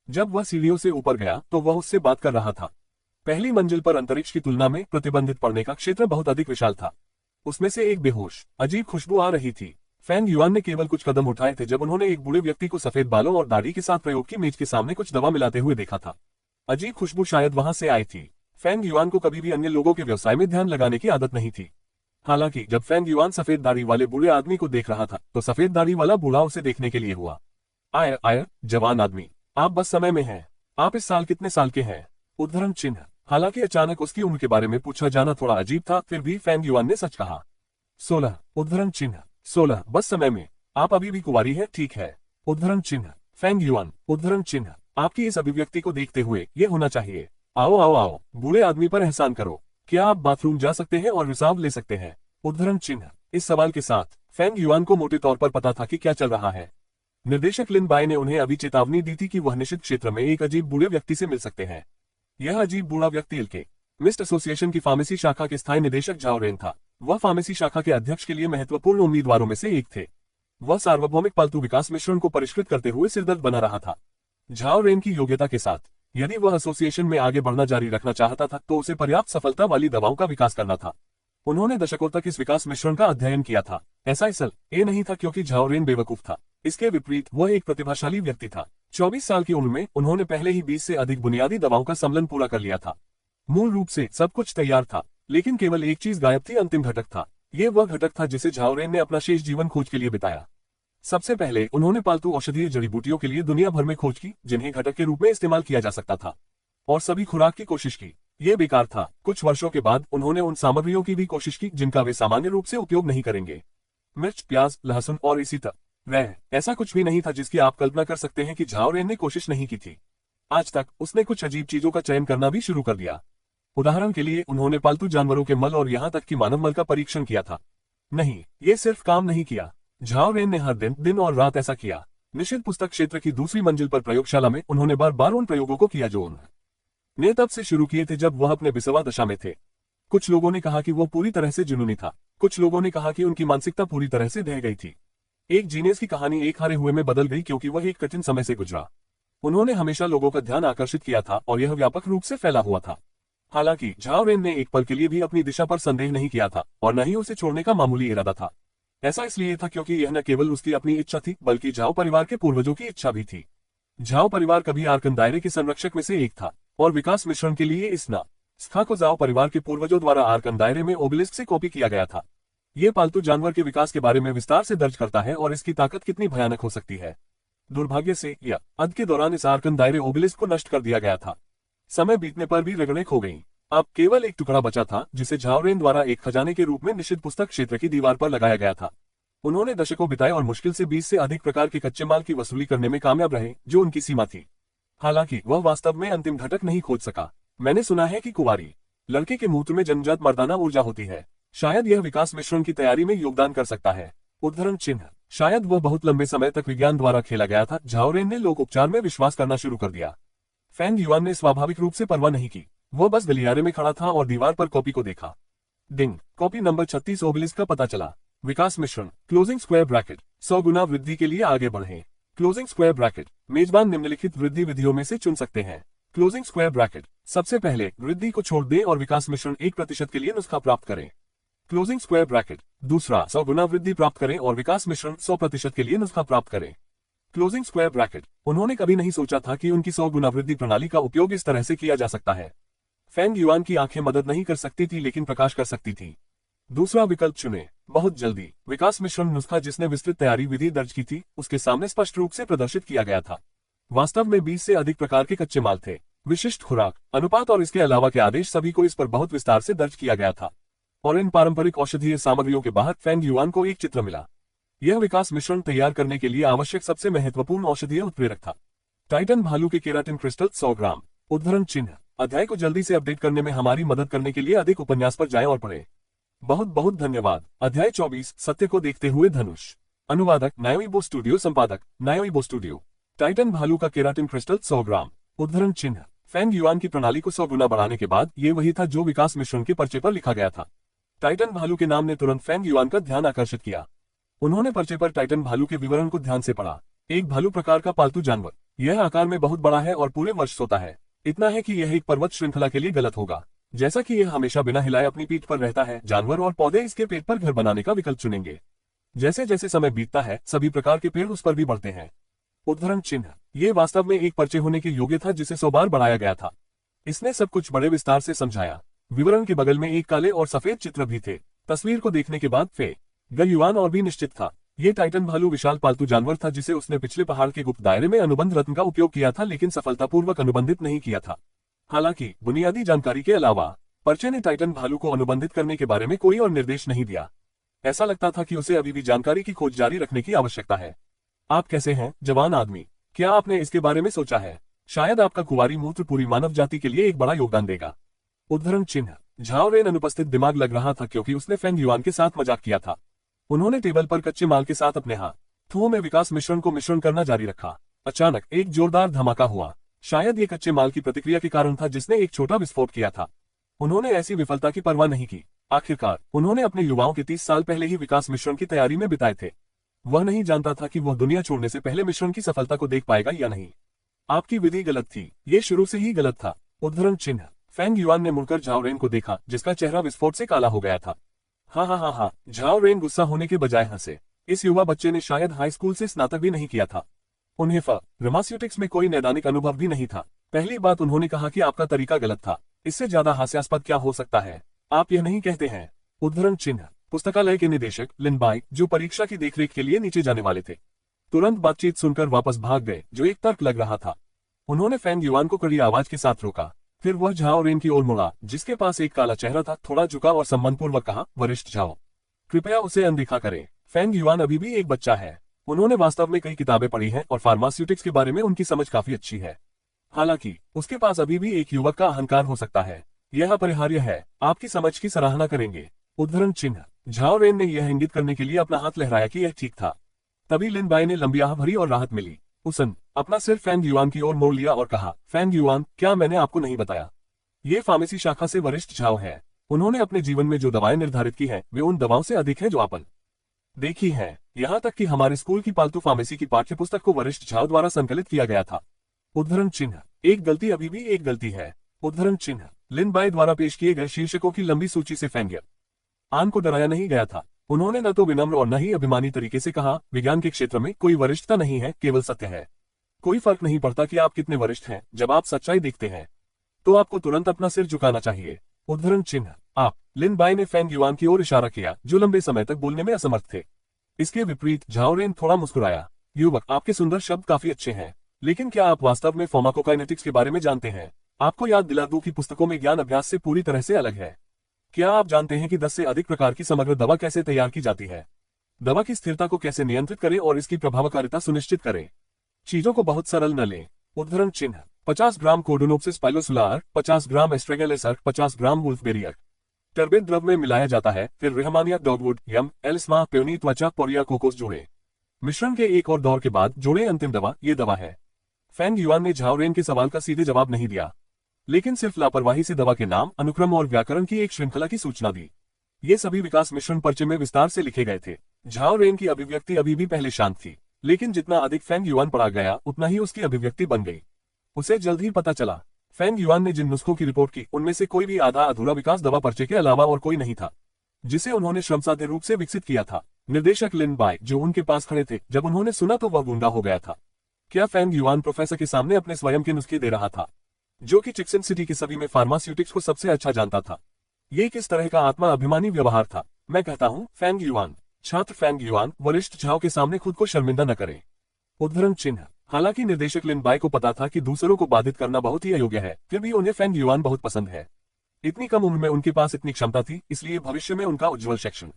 जब वह सीढ़ियों से ऊपर गया तो वह उससे बात कर रहा था। पहली मंजिल पर अंतरिक्ष की तुलना में प्रतिबंधित पढ़ने का क्षेत्र बहुत अधिक विशाल था। उसमें से एक बेहोश अजीब खुशबू आ रही थी। फेंग युआन ने केवल कुछ कदम उठाए थे जब उन्होंने एक बूढ़े व्यक्ति को सफेद बालों और दाढ़ी के साथ प्रयोग की मेज के सामने कुछ दवा मिलाते हुए देखा था। अजीब खुशबू शायद वहां से आई थी। फेंग युआन को कभी भी अन्य लोगों के व्यवसाय में ध्यान लगाने की आदत नहीं थी। हालांकि जब फेंग युआन सफेद दाढ़ी वाले बूढ़े आदमी को देख रहा था तो सफेद दाढ़ी वाला बूढ़ा उसे देखने के लिए हुआ। आय आय, जवान आदमी, आप बस समय में हैं। आप इस साल कितने साल के हैं? उद्धरण चिन्ह। हालांकि अचानक उसकी उम्र के बारे में पूछा जाना थोड़ा अजीब था, फिर भी फेंग युआन ने सच कहा। 16। उद्धरण चिन्ह। 16 बस समय में। आप अभी भी कुंवारी है, ठीक है। उद्धरण चिन्ह। Feng yuan. उद्धरण चिन्ह। आपकी इस अभिव्यक्ति को देखते हुए ये होना चाहिए। आओ आओ आओ, बूढ़े आदमी पर एहसान करो। क्या आप बाथरूम जा सकते हैं और रिसाव ले सकते हैं? उद्धरण चिन्ह। इस सवाल के साथ फेंग युआन को मोटे तौर पर पता था कि क्या चल रहा है। निर्देशक लिन बाई ने उन्हें अभी चेतावनी दी थी कि वह निश्चित क्षेत्र में एक अजीब बूढ़े व्यक्ति से मिल सकते हैं। यह अजीब बूढ़ा व्यक्ति इल्के मिस्ट एसोसिएशन की फार्मेसी शाखा के स्थायी निदेशक झाओ रेन था। वह फार्मेसी शाखा के अध्यक्ष के लिए महत्वपूर्ण उम्मीदवारों में से एक थे। वह सार्वभौमिक पालतू विकास मिश्रण को परिष्कृत करते हुए सिरदर्द बना रहा था। झाओ रेन की योग्यता के साथ यदि वह एसोसिएशन में आगे बढ़ना जारी रखना चाहता था तो उसे पर्याप्त सफलता वाली दवाओं का विकास करना था। उन्होंने दशकों तक इस विकास मिश्रण का अध्ययन किया था। ऐसा इसलिए नहीं था क्योंकि झाओ रेन बेवकूफ था, इसके विपरीत वह एक प्रतिभाशाली व्यक्ति था। 24 साल की उम्र में उन्होंने पहले ही 20 से अधिक बुनियादी दवाओं का सम्मेलन पूरा कर लिया था। मूल रूप से सब कुछ तैयार था, लेकिन केवल एक चीज गायब थी, अंतिम घटक था। ये वह घटक था जिसे झाओ रेन ने अपना शेष जीवन खोज के लिए बिताया। सबसे पहले उन्होंने पालतू औषधीय जड़ी बूटियों के लिए दुनिया भर में खोज की जिन्हें घटक के रूप में इस्तेमाल किया जा सकता था, और सभी खुराक की कोशिश की। ये बेकार था। कुछ वर्षों के बाद उन्होंने उन सामग्रियों की भी कोशिश की जिनका वे सामान्य रूप से उपयोग नहीं करेंगे। मिर्च, प्याज, लहसुन और इसी तरह ऐसा कुछ भी नहीं था जिसकी आप कल्पना कर सकते हैं कि झाओ रेन ने कोशिश नहीं की थी। आज तक उसने कुछ अजीब चीजों का चयन करना भी शुरू कर दिया। उदाहरण के लिए उन्होंने पालतू जानवरों के मल और यहाँ तक कि मानव मल का परीक्षण किया था। नहीं, ये सिर्फ काम नहीं किया। झाओ रेन ने हर दिन और रात ऐसा किया। निषिद्ध पुस्तक क्षेत्र की दूसरी मंजिल पर प्रयोगशाला में उन्होंने बार-बार उन प्रयोगों को किया जो उन्होंने तब से शुरू किए थे जब वह अपने बिसवा दशा में थे। कुछ लोगों ने कहा कि वो पूरी तरह से जुनूनी था, कुछ लोगों ने कहा कि उनकी मानसिकता पूरी तरह से ढह गई थी। एक जीनियस की कहानी एक हारे हुए में बदल गई क्योंकि वह एक कठिन समय से गुजरा। उन्होंने हमेशा लोगों का ध्यान आकर्षित किया था और यह व्यापक रूप से फैला हुआ था। हालांकि झाओ रेन ने एक पल के लिए भी अपनी दिशा पर संदेह नहीं किया था और न ही उसे छोड़ने का मामूली इरादा था। ऐसा इसलिए था क्योंकि यह न केवल उसकी अपनी इच्छा थी बल्कि झाओ परिवार के पूर्वजों की इच्छा भी थी। झाओ परिवार कभी आर्कन दायरे के संरक्षक में से एक था और विकास मिश्रण के लिए इस नास्खा को झाओ परिवार के पूर्वजों द्वारा आर्कन दायरे में ओबेलिस्क से कॉपी किया गया था। ये पालतू जानवर के विकास के बारे में विस्तार से दर्ज करता है और इसकी ताकत कितनी भयानक हो सकती है। दुर्भाग्य से या अद के दौरान इस आर्कन दायरे ओबेलिस्क को नष्ट कर दिया गया था। समय बीतने पर भी रगड़े खो गई। अब केवल एक टुकड़ा बचा था जिसे झाओ रेन द्वारा एक खजाने के रूप में निषिद्ध पुस्तक क्षेत्र की दीवार पर लगाया गया था। उन्होंने दशकों बिताए और मुश्किल से 20 से अधिक प्रकार के कच्चे माल की वसूली करने में कामयाब रहे जो उनकी सीमा थी। हालांकि वह वास्तव में अंतिम घटक नहीं खोज सका। मैंने सुना है कि कुंवारी लड़के के मूत्र में जन्मजात मर्दाना ऊर्जा होती है। शायद यह विकास मिश्रण की तैयारी में योगदान कर सकता है। उद्धरण चिन्ह। शायद वह बहुत लंबे समय तक विज्ञान द्वारा खेला गया था। झाओ रेन ने लोक उपचार में विश्वास करना शुरू कर दिया। फेंग युआन ने स्वाभाविक रूप से परवाह नहीं की। वह बस गलियारे में खड़ा था और दीवार पर कॉपी को देखा। डिंग, कॉपी नंबर 36 ओबेलिस्क का पता चला। विकास मिश्रण क्लोजिंग स्क्वायर ब्रैकेट 100 गुना वृद्धि के लिए आगे बढ़ें। क्लोजिंग स्क्वायर ब्रैकेट मेजबान निम्नलिखित वृद्धि विधियों में से चुन सकते हैं। क्लोजिंग स्क्वायर ब्रैकेट सबसे पहले वृद्धि को छोड़ दें और विकास मिश्रण 1% के लिए नुस्खा प्राप्त करें। क्लोजिंग स्क्वायर ब्रैकेट दूसरा 100 गुना वृद्धि प्राप्त करें और विकास मिश्रण 100% के लिए नुस्खा प्राप्त करें। क्लोजिंग स्क्वायर ब्रैकेट उन्होंने कभी नहीं सोचा था कि उनकी 100 गुना वृद्धि प्रणाली का उपयोग इस तरह से किया जा सकता है। फेंग युआन की आंखें मदद नहीं कर सकती थी लेकिन प्रकाश कर सकती थी। दूसरा विकल्प चुने। बहुत जल्दी विकास मिश्रण नुस्खा जिसने विस्तृत तैयारी विधि दर्ज की थी उसके सामने स्पष्ट रूप से प्रदर्शित किया गया था। वास्तव में 20 से अधिक प्रकार के कच्चे माल थे, विशिष्ट खुराक, अनुपात और इसके अलावा के आदेश सभी को इस पर बहुत विस्तार से दर्ज किया गया था। और इन पारंपरिक औषधीय सामग्रियों के बाहर फेंग युआन को एक चित्र मिला। यह विकास मिश्रण तैयार करने के लिए आवश्यक सबसे महत्वपूर्ण औषधीय उत्प्रेरक था। टाइटन भालू के केराटिन क्रिस्टल 100 ग्राम। उद्धरण चिन्ह। अध्याय को जल्दी से अपडेट करने में हमारी मदद करने के लिए अधिक उपन्यास पर जाएं और पढ़ें। बहुत बहुत धन्यवाद। अध्याय 24 सत्य को देखते हुए धनुष। अनुवादक नायोइबो स्टूडियो, संपादक नायोइबो स्टूडियो। टाइटन भालू का केराटिन क्रिस्टल 100 ग्राम। उद्धरण चिन्ह। फेंग युआन की प्रणाली को 100 गुना बढ़ाने के बाद ये वही था जो विकास मिश्रण के पर्चे पर लिखा गया था। टाइटन भालू के नाम ने तुरंत फेंग युआन का ध्यान आकर्षित किया। उन्होंने पर्चे पर टाइटन भालू के विवरण को ध्यान से पढ़ा। एक भालू प्रकार का पालतू जानवर। यह आकार में बहुत बड़ा है और पूरे वर्ष सोता है। इतना है कि यह एक पर्वत श्रृंखला के लिए गलत होगा। जैसा कि यह हमेशा बिना हिलाए अपनी पीठ पर रहता है, जानवर और पौधे इसके पेट पर घर बनाने का विकल्प चुनेंगे। जैसे जैसे समय बीतता है सभी प्रकार के पेड़ उस पर भी बढ़ते हैं। उद्धरण चिन्ह। ये वास्तव में एक पर्चे होने के योग्य था जिसे 100 बार बढ़ाया गया था। इसने सब कुछ बड़े विस्तार से समझाया। विवरण के बगल में एक काले और सफेद चित्र भी थे। तस्वीर को देखने के बाद फेंग युआन और भी निश्चित था। ये टाइटन भालू विशाल पालतू जानवर था जिसे उसने पिछले पहाड़ के गुप्त दायरे में अनुबंध रत्न का उपयोग किया था लेकिन सफलतापूर्वक अनुबंधित नहीं किया था। हालांकि बुनियादी जानकारी के अलावा पर्चे ने टाइटन भालू को अनुबंधित करने के बारे में कोई और निर्देश नहीं दिया। ऐसा लगता था कि उसे अभी भी जानकारी की खोज जारी रखने की आवश्यकता है। आप कैसे हैं, जवान आदमी? क्या आपने इसके बारे में सोचा है? शायद आपका कुंवारी मूत्र पूरी मानव जाति के लिए एक बड़ा योगदान देगा। उद्धरण चिन्ह। झाओ रेन अनुपस्थित दिमाग लग रहा था क्योंकि उसने फेंग युआन के साथ मजाक किया था। उन्होंने टेबल पर कच्चे माल के साथ अपने हाथों में विकास मिश्रण को मिश्रण करना जारी रखा। अचानक एक जोरदार धमाका हुआ। शायद ये कच्चे माल की प्रतिक्रिया के कारण था जिसने एक छोटा विस्फोट किया था। उन्होंने ऐसी विफलता की परवाह नहीं की। आखिरकार उन्होंने अपने युवाओं के 30 साल पहले ही विकास मिश्रण की तैयारी में बिताए थे। वह नहीं जानता था कि वह दुनिया छोड़ने से पहले मिश्रण की सफलता को देख पाएगा या नहीं। आपकी विधि गलत थी, ये शुरू से ही गलत था। उद्धरण चिन्ह। फेंग युआन ने मुड़कर झाओ रेन को देखा, जिसका चेहरा विस्फोट से काला हो गया था। हाँ हाँ हाँ हाँ, झाओ रेन गुस्सा होने के बजाय हंसे। इस युवा बच्चे ने शायद हाई स्कूल से स्नातक भी नहीं किया था। उन्हें फार्मास्यूटिक्स में कोई नैदानिक अनुभव भी नहीं था। पहली बात उन्होंने कहा कि आपका तरीका गलत था। इससे ज्यादा हास्यास्पद क्या हो सकता है? आप यह नहीं कहते हैं। उद्धरण चिन्ह। पुस्तकालय के निदेशक लिन बाई, जो परीक्षा की देखरेख के लिए नीचे जाने वाले थे, तुरंत बातचीत सुनकर वापस भाग गए, जो एक तर्क लग रहा था। उन्होंने फेंग युआन को कड़ी आवाज के साथ रोका। फिर वह झाओ रेन की ओर मुड़ा, जिसके पास एक काला चेहरा था, थोड़ा झुका और सम्मानपूर्वक कहा, वरिष्ठ झाओ, कृपया उसे अनदेखा करें। फेंग युआन अभी भी एक बच्चा है। उन्होंने वास्तव में कई किताबें पढ़ी हैं और फार्मास्यूटिक्स के बारे में उनकी समझ काफी अच्छी है। हालांकि उसके पास अभी भी एक युवक का अहंकार हो सकता है। यह अपरिहार्य है। आपकी समझ की सराहना करेंगे। उद्धरण चिन्ह। झाओ रेन ने यह इंगित करने के लिए अपना हाथ लहराया कि यह ठीक था। तभी लिन बाई ने लंबी आह भरी और राहत मिली। उसने अपना सिर फेंग युआन की ओर मोड़ लिया और कहा, फेंग युआन, क्या मैंने आपको नहीं बताया? ये फार्मेसी शाखा से वरिष्ठ झाओ है। उन्होंने अपने जीवन में जो दवाएं निर्धारित की हैं, वे उन दवाओं से अधिक हैं जो आपने देखी हैं। यहाँ तक कि हमारे स्कूल की पालतू फार्मेसी की पाठ्यपुस्तक को वरिष्ठ झाओ द्वारा संकलित किया गया था। उद्धरण चिन्ह। एक गलती अभी भी एक गलती है। उद्धरण चिन्ह। लिन बाई द्वारा पेश किए गए शीर्षकों की लंबी सूची से फेंग युआन को डराया नहीं गया था। उन्होंने न तो विनम्र और न ही अभिमानी तरीके से कहा, विज्ञान के क्षेत्र में कोई वरिष्ठता नहीं है, केवल सत्य है। कोई फर्क नहीं पड़ता कि आप कितने वरिष्ठ हैं, जब आप सच्चाई देखते हैं तो आपको तुरंत अपना सिर झुकाना चाहिए। उद्धरण चिन्ह। आप। लिन बाई ने फेंग युआन की ओर इशारा किया, जो लंबे समय तक बोलने में असमर्थ थे। इसके विपरीत झाओ रेन थोड़ा मुस्कुराया। युवक, आपके सुंदर शब्द काफी अच्छे हैं, लेकिन क्या आप वास्तव में फार्माकोकाइनेटिक्स के बारे में जानते हैं? आपको याद दिला दूं कि पुस्तकों में ज्ञान अभ्यास से पूरी तरह से अलग है। क्या आप जानते हैं कि 10 से अधिक प्रकार की समग्र दवा कैसे तैयार की जाती है? दवा की स्थिरता को कैसे नियंत्रित करें और इसकी प्रभावकारिता सुनिश्चित करें? चीजों को बहुत सरल न लें। उद्धरण चिन्ह। 50 ग्राम कोडोनोप्सिस पाइलोसुलार, 50 ग्राम एस्ट्रेगेलेसर, 50 ग्राम वुल्फबेरियर टर्बिन द्रव में मिलाया जाता है। फिर रेहमानिया, डॉगवुड, यम, एल्समा, पेयोनी, त्वचा, पोरिया, कोकोस जोड़े। मिश्रण के एक और दौर के बाद जोड़े अंतिम दवा। ये दवा है। फेंग युआन ने झाओ रेन के सवाल का सीधे जवाब नहीं दिया, लेकिन सिर्फ लापरवाही से दवा के नाम, अनुक्रम और व्याकरण की एक श्रृंखला की सूचना दी। ये सभी विकास मिश्रण पर्चे में विस्तार से लिखे गए थे। झाओ रेन की अभिव्यक्ति अभी भी पहले शांत थी, लेकिन जितना अधिक फेंग युआन पढ़ा गया, उतना ही उसकी अभिव्यक्ति बन गई। उसे जल्द ही पता चला, फेंग युआन ने जिन नुस्खों की रिपोर्ट की, उनमें से कोई भी आधा अधूरा विकास दवा पर्चे के अलावा और कोई नहीं था, जिसे उन्होंने श्रमसाध्य रूप से विकसित किया था। निर्देशक लिन बाई, जो उनके पास खड़े थे, जब उन्होंने सुना तो वह गूंगा हो गया था। क्या फेंग युआन प्रोफेसर के सामने अपने स्वयं के नुस्खे दे रहा था, जो कि चिक्सन सिटी के सभी में फार्मास्यूटिक्स को सबसे अच्छा जानता था? ये किस तरह का आत्मा अभिमानी व्यवहार था? मैं कहता हूँ, फेंग युआन। छात्र फेंग युआन, वरिष्ठ झाओ के सामने खुद को शर्मिंदा न करें। उद्धरण चिन्ह। हालांकि निर्देशक लिन बाई को पता था कि दूसरों को बाधित करना बहुत ही अयोग्य है, फिर भी उन्हें फेंग युआन बहुत पसंद है। इतनी कम उम्र में उनके पास इतनी क्षमता थी, इसलिए भविष्य में उनका उज्ज्वल शिक्षण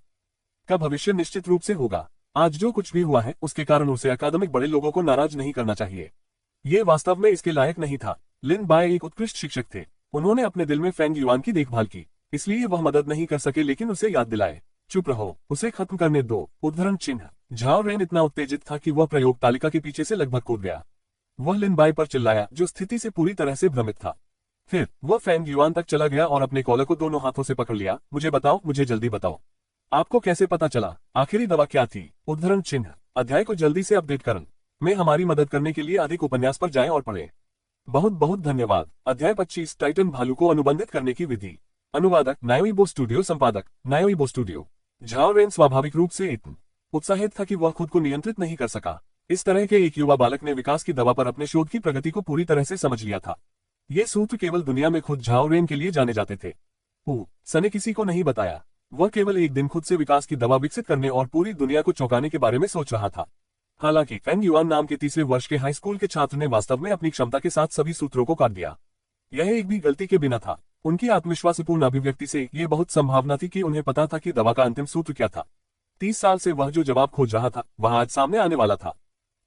का भविष्य निश्चित रूप से होगा। आज जो कुछ भी हुआ है, उसके कारण उसे अकादमिक बड़े लोगों को नाराज नहीं करना चाहिए। ये वास्तव में इसके लायक नहीं था। लिन बाई एक उत्कृष्ट शिक्षक थे। उन्होंने अपने दिल में फेंग युआन की देखभाल की, इसलिए वह मदद नहीं कर सके, लेकिन उसे याद दिलाए, चुप रहो, उसे खत्म करने दो। उद्धरण चिन्ह। झाओ रेन इतना उत्तेजित था कि वह प्रयोग तालिका के पीछे से लगभग कूद गया। वह लिन बाई पर चिल्लाया, जो स्थिति से पूरी तरह से भ्रमित था। फिर वह फेंग युआन तक चला गया और अपने कॉलर को दोनों हाथों से पकड़ लिया। मुझे बताओ, मुझे जल्दी बताओ, आपको कैसे पता चला आखिरी दवा क्या थी? उद्धरण चिन्ह। अध्याय को जल्दी से अपडेट करने में हमारी मदद करने के लिए अधिक उपन्यास पर जाएं और पढ़ें। बहुत बहुत धन्यवाद। अध्याय 25, टाइटन भालू को अनुबंधित करने की विधि। अनुवादक नायोइबो स्टूडियो, संपादक नायोइबो स्टूडियो। झाओ रेन स्वाभाविक रूप से इतना उत्साहित था कि वह खुद को नियंत्रित नहीं कर सका। इस तरह के एक युवा बालक ने विकास की दवा पर अपने शोध की प्रगति को पूरी तरह से समझ लिया था। ये सूत्र केवल दुनिया में खुद झाओ रेन के लिए जाने जाते थे। सने किसी को नहीं बताया। वह केवल एक दिन खुद से विकास की दवा विकसित करने और पूरी दुनिया को चौंकाने के बारे में सोच रहा था। हालांकि फेंग युआन नाम के तीसरे वर्ष के हाई स्कूल के छात्र ने वास्तव में अपनी क्षमता के साथ सभी सूत्रों को काट दिया। यह एक भी गलती के बिना था। उनकी आत्मविश्वासपूर्ण अभिव्यक्ति से ये बहुत संभावना थी कि उन्हें पता था कि दवा का अंतिम सूत्र क्या था। 30 साल से वह जो जवाब खोज रहा था, वह आज सामने आने वाला था।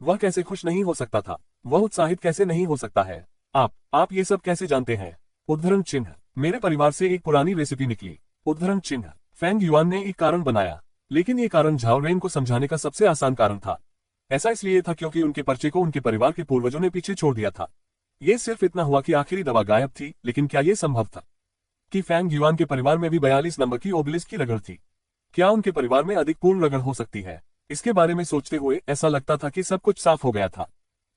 वह कैसे खुश नहीं हो सकता था? वह उत्साहित कैसे नहीं हो सकता है? आप ये सब कैसे जानते हैं? उद्धरण चिन्ह। मेरे परिवार से एक पुरानी रेसिपी निकली। उद्धरण चिन्ह। फेंग युआन ने एक कारण बनाया, लेकिन ये कारण झाओ रेन को समझाने का सबसे आसान कारण था। ऐसा इसलिए था क्योंकि उनके पर्चे को उनके परिवार के पूर्वजों ने पीछे छोड़ दिया था। ये सिर्फ इतना हुआ कि आखिरी दवा गायब थी, लेकिन क्या यह संभव था कि फेंग युआन के परिवार में भी 42 नंबर की ओबेलिस्क की रगड़ थी? क्या उनके परिवार में अधिक पूर्ण रगड़ हो सकती है? इसके बारे में सोचते हुए ऐसा लगता था कि सब कुछ साफ हो गया था।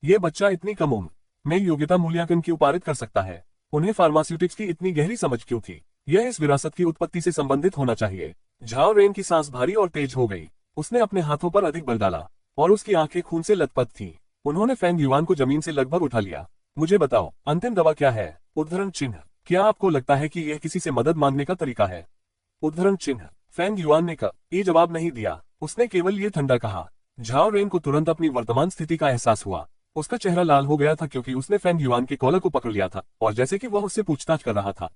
ये बच्चा इतनी कम उम्र में योग्यता मूल्यांकन क्यों पारित कर सकता है? उन्हें फार्मास्यूटिक्स की इतनी गहरी समझ क्यों थी? यह इस विरासत की उत्पत्ति से संबंधित होना चाहिए। झाओ रेन की सांस भारी और तेज हो गई। उसने अपने हाथों पर अधिक बल डाला और उसकी आंखें खून से लथपथ थीं। उन्होंने फेंग युआन को जमीन से लगभग उठा लिया। मुझे बताओ, अंतिम दवा क्या है? उद्धरण चिन्ह। क्या आपको लगता है कि यह किसी से मदद मांगने का तरीका है? उद्धरण चिन्ह। फेंग युआन ने कभी जवाब नहीं दिया। उसने केवल ये ठंडा कहा। झाओ रेन को तुरंत अपनी वर्तमान स्थिति का एहसास हुआ। उसका चेहरा लाल हो गया था क्योंकि उसने फेंग युआन के कॉलर को पकड़ लिया था और जैसे कि वह उससे पूछताछ कर रहा था।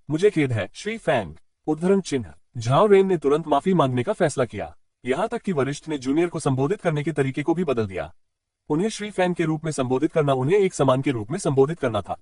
मुझे खेद है श्री फेंग। उद्धरण चिन्ह। झाओ रेन ने तुरंत माफी मांगने का फैसला किया। यहाँ तक कि वरिष्ठ ने जूनियर को संबोधित करने के तरीके को भी बदल दिया। उन्हें श्री फेंग के रूप में संबोधित करना उन्हें एक समान के रूप में संबोधित करना था।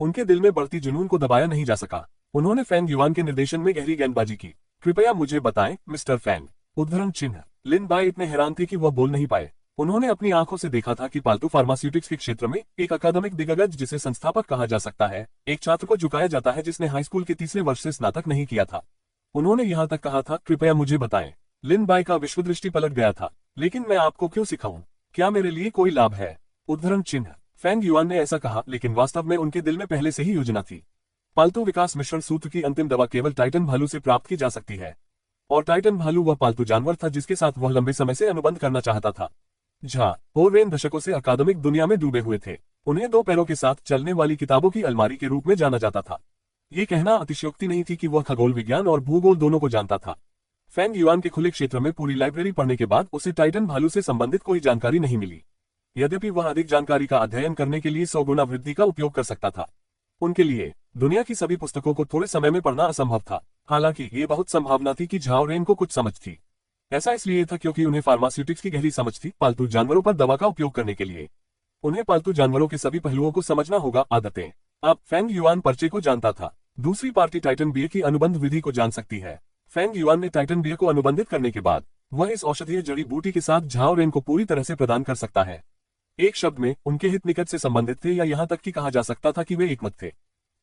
उनके दिल में बढ़ती जुनून को दबाया नहीं जा सका। उन्होंने फेंग युआन के निर्देशन में गहरी गेंदबाजी की। कृपया मुझे बताएं मिस्टर फेंग। उद्धरण चिन्ह। लिन बाई इतने हैरान थे कि वह बोल नहीं पाए। उन्होंने अपनी आंखों से देखा था कि पालतू फार्मास्यूटिक्स के क्षेत्र में एक अकादमिक दिग्गज जिसे संस्थापक कहा जा सकता है, एक छात्र को झुकाया जाता है जिसने हाई स्कूल के तीसरे वर्ष से स्नातक नहीं किया था। उन्होंने यहाँ तक कहा था, कृपया मुझे बताएं। लिन बाई का विश्वदृष्टि पलट गया था। लेकिन मैं आपको क्यों सिखाऊं? क्या मेरे लिए कोई लाभ है? उद्धरण चिन्ह। फेंग युआन ने ऐसा कहा, लेकिन वास्तव में उनके दिल में पहले से ही योजना थी। पालतू विकास मिश्रण सूत्र की अंतिम दवा केवल टाइटन भालू से प्राप्त की जा सकती है, और टाइटन भालू वह पालतू जानवर था जिसके साथ वह लंबे समय से अनुबंध करना चाहता था। झाओ रेन दशकों से अकादमिक दुनिया में डूबे हुए थे। उन्हें 2 पैरों के साथ चलने वाली किताबों की अलमारी के रूप में जाना जाता था। ये कहना अतिशयोक्ति नहीं थी कि वह खगोल विज्ञान और भूगोल दोनों को जानता था। फेंग युआन के खुले क्षेत्र में पूरी लाइब्रेरी पढ़ने के बाद उसे टाइटन भालू से संबंधित कोई जानकारी नहीं मिली। यद्यपि वह अधिक जानकारी का अध्ययन करने के लिए 100 गुना वृद्धि का उपयोग कर सकता था। उनके लिए दुनिया की सभी पुस्तकों को थोड़े समय में पढ़ना असंभव था। हालांकि ये बहुत संभावना थी कि झाओ रेन को कुछ समझ थी। ऐसा इसलिए था क्योंकि उन्हें फार्मास्यूटिक्स की गहरी समझ थी पालतू जानवरों पर दवा का उपयोग करने के लिए। उन्हें पालतू जानवरों के सभी पहलुओं को समझना होगा। आदतें। अब फेंग युआन पर्चे को जानता था। दूसरी पार्टी टाइटन बियर की अनुबंध विधि को जान सकती है। फेंग युआन ने टाइटन बियर को अनुबंधित करने के बाद वह इस औषधीय जड़ी बूटी के साथ झाओ रेन को पूरी तरह से प्रदान कर सकता है। एक शब्द में, उनके हित निकट से संबंधित थे, या यहाँ तक कि कहा जा सकता था कि वे एकमत थे।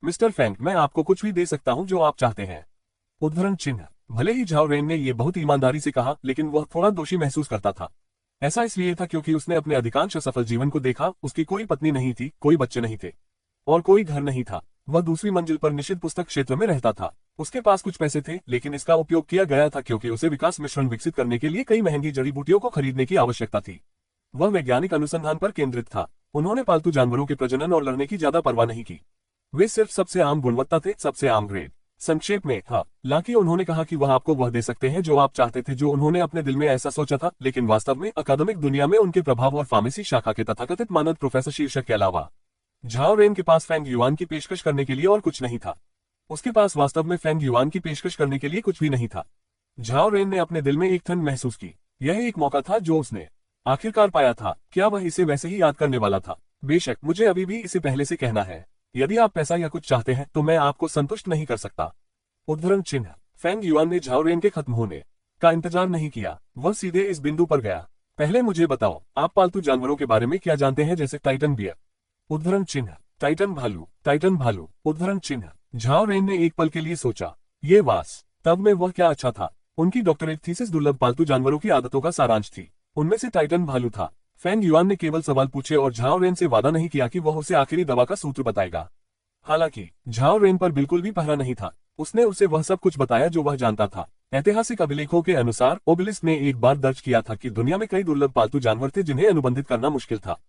मिस्टर फेंग, मैं आपको कुछ भी दे सकता हूँ जो आप चाहते हैं। उद्धरण चिन्ह। भले ही झाओ रेन ने यह बहुत ईमानदारी से कहा, लेकिन वह थोड़ा दोषी महसूस करता था। ऐसा इसलिए था क्योंकि उसने अपने अधिकांश सफल जीवन को देखा। उसकी कोई पत्नी नहीं थी, कोई बच्चे नहीं थे और कोई घर नहीं था। वह दूसरी मंजिल पर निषिद्ध पुस्तक क्षेत्र में रहता था। उसके पास कुछ पैसे थे, लेकिन इसका उपयोग किया गया था क्योंकि उसे विकास मिश्रण विकसित करने के लिए कई महंगी जड़ी बूटियों को खरीदने की आवश्यकता थी। वह वैज्ञानिक अनुसंधान पर केंद्रित था। उन्होंने पालतू जानवरों के प्रजनन और लड़ने की ज्यादा परवाह नहीं की। वे सिर्फ सबसे आम गुणवत्ता थे, सबसे आम ग्रेड। संक्षेप में, हालांकि उन्होंने कहा कि वह आपको वह दे सकते हैं जो आप चाहते थे, जो उन्होंने अपने दिल में ऐसा सोचा था, लेकिन वास्तव में अकादमिक दुनिया में उनके प्रभाव और फार्मेसी शाखा के तथाकथित मानद प्रोफेसर शीर्षक के अलावा झाओ रेन के पास फेंग युआन की पेशकश करने के लिए और कुछ नहीं था। उसके पास वास्तव में फेंग युआन की पेशकश करने के लिए कुछ भी नहीं था। झाओ रेन ने अपने दिल में एक ठंड महसूस की। यह एक मौका था जो उसने आखिरकार पाया था। क्या वह इसे वैसे ही याद करने वाला था? बेशक, मुझे अभी भी इसे पहले से कहना है। यदि आप पैसा या कुछ चाहते हैं तो मैं आपको संतुष्ट नहीं कर सकता। उद्धरण चिन्ह। फेंग युआन ने झाओ रेन के खत्म होने का इंतजार नहीं किया। वह सीधे इस बिंदु पर गया। पहले मुझे बताओ, आप पालतू जानवरों के बारे में क्या जानते हैं, जैसे टाइटन बियर? उद्धरण चिन्ह। टाइटन भालू, टाइटन भालू। उद्धरण चिन्ह। झाओ रेन ने एक पल के लिए सोचा। ये वास्तव में वह क्या अच्छा था। उनकी डॉक्टरेट थीसिस दुर्लभ पालतू जानवरों की आदतों का सारांश थी। उनमें से टाइटन भालू था। फेंग युआन ने केवल सवाल पूछे और झाओ रेन से वादा नहीं किया कि वह उसे आखिरी दवा का सूत्र बताएगा। हालांकि झाओ रेन पर बिल्कुल भी पहरा नहीं था। उसने उसे वह सब कुछ बताया जो वह जानता था। ऐतिहासिक अभिलेखों के अनुसार ओबिलिस्क ने एक बार दर्ज किया था कि दुनिया में कई दुर्लभ पालतू जानवर थे जिन्हें अनुबंधित करना मुश्किल था।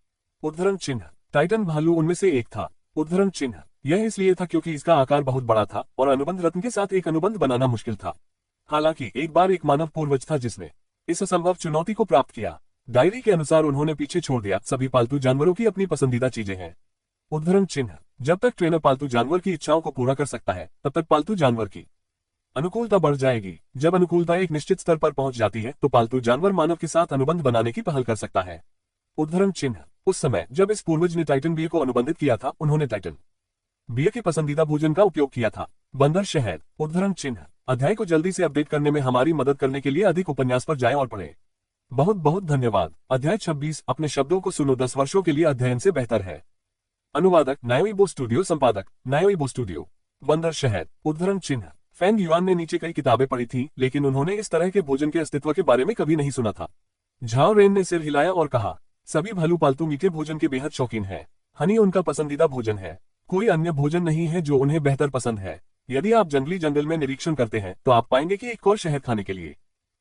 उद्धरण चिन्ह। टाइटन भालू उनमें से एक था। उद्धरण चिन्ह। यह इसलिए था क्योंकि इसका आकार बहुत बड़ा था और अनुबंध रत्न के साथ एक अनुबंध बनाना मुश्किल था। हालांकि एक बार एक मानव पूर्वज था जिसने इस असंभव चुनौती को प्राप्त किया। डायरी के अनुसार उन्होंने पीछे छोड़ दिया, सभी पालतू जानवरों की अपनी पसंदीदा चीजें हैं। उद्धरण चिन्ह। जब तक ट्रेनर पालतू जानवर की इच्छाओं को पूरा कर सकता है, तब तक पालतू जानवर की अनुकूलता बढ़ जाएगी। जब अनुकूलता एक निश्चित स्तर पर पहुंच जाती है, तो पालतू जानवर मानव के साथ अनुबंध बनाने की पहल कर सकता है। उद्धरण चिन्ह। उस समय जब इस पूर्वज ने टाइटन बियर को अनुबंधित किया था, उन्होंने टाइटन बियर के पसंदीदा भोजन का उपयोग किया था, बंदर शहद। उद्धरण चिन्ह। अध्याय को जल्दी से अपडेट करने में हमारी मदद करने के लिए अधिक उपन्यास पर जाएं और पढ़ें। बहुत बहुत धन्यवाद। अध्याय 26। अपने शब्दों को सुनो, 10 वर्षों के लिए अध्ययन से बेहतर है। अनुवादक नायोइबो स्टूडियो, संपादक नायोइबो स्टूडियो, बंदर शहर। उद्धरण चिन्ह। फेंग युआन ने नीचे कई किताबें पढ़ी थी, लेकिन उन्होंने इस तरह के भोजन के अस्तित्व के बारे में कभी नहीं सुना था। झाओ रेन ने सिर हिलाया और कहा, सभी भालू पालतू मीठे भोजन के बेहद शौकीन हैं। हनी उनका पसंदीदा भोजन है। कोई अन्य भोजन नहीं है जो उन्हें बेहतर पसंद है। यदि आप जंगली जंगल में निरीक्षण करते हैं तो आप पाएंगे कि एक और शहद खाने के लिए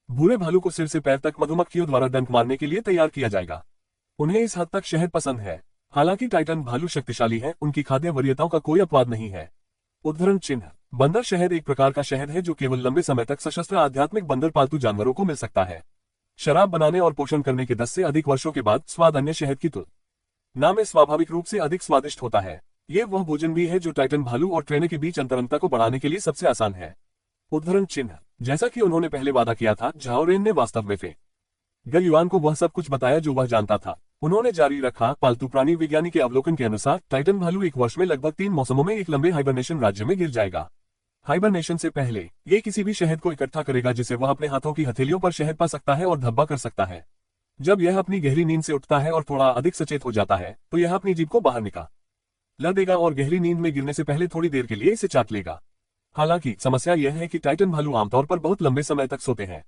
भूरे भालू को सिर से पैर तक मधुमक्खियों द्वारा डंक मारने के लिए तैयार किया जाएगा। उन्हें इस हद तक शहद पसंद है। हालांकि टाइटन भालू शक्तिशाली हैं, उनकी खाद्य वरीयताओं का कोई अपवाद नहीं है। उद्धरण चिन्ह। बंदर शहद एक प्रकार का शहद है जो केवल लंबे समय तक सशस्त्र आध्यात्मिक बंदर पालतू जानवरों को मिल सकता है। शराब बनाने और पोषण करने के 10 से अधिक वर्षों के बाद स्वाद अन्य शहद की तुलना में स्वाभाविक रूप से अधिक स्वादिष्ट होता है। ये वह भोजन भी है जो टाइटन भालू और ट्रेने के बीच अंतरंगता को बढ़ाने के लिए सबसे आसान है। उद्धरण चिन्ह। जैसा कि उन्होंने पहले वादा किया था, झाओ रेन ने वास्तव में फेंग युआन को वह सब कुछ बताया जो वह जानता था। उन्होंने जारी रखा, पालतू प्राणी विज्ञानी के अवलोकन के अनुसार टाइटन भालू एक वर्ष में लगभग 3 मौसमों में एक लंबे हाइबरनेशन राज्य में गिर जाएगा। हाइबरनेशन से पहले ये किसी भी शहद को इकट्ठा करेगा जिसे वह अपने हाथों की हथेलियों पर शहद पा सकता है और धब्बा कर सकता है। जब यह अपनी गहरी नींद से उठता है और थोड़ा अधिक सचेत हो जाता है तो यह अपनी जीभ को बाहर निकाल देगा और गहरी नींद में गिरने से पहले थोड़ी देर के लिए इसे चाट लेगा। हालांकि समस्या यह है कि टाइटन भालू आमतौर पर बहुत लंबे समय तक सोते हैं।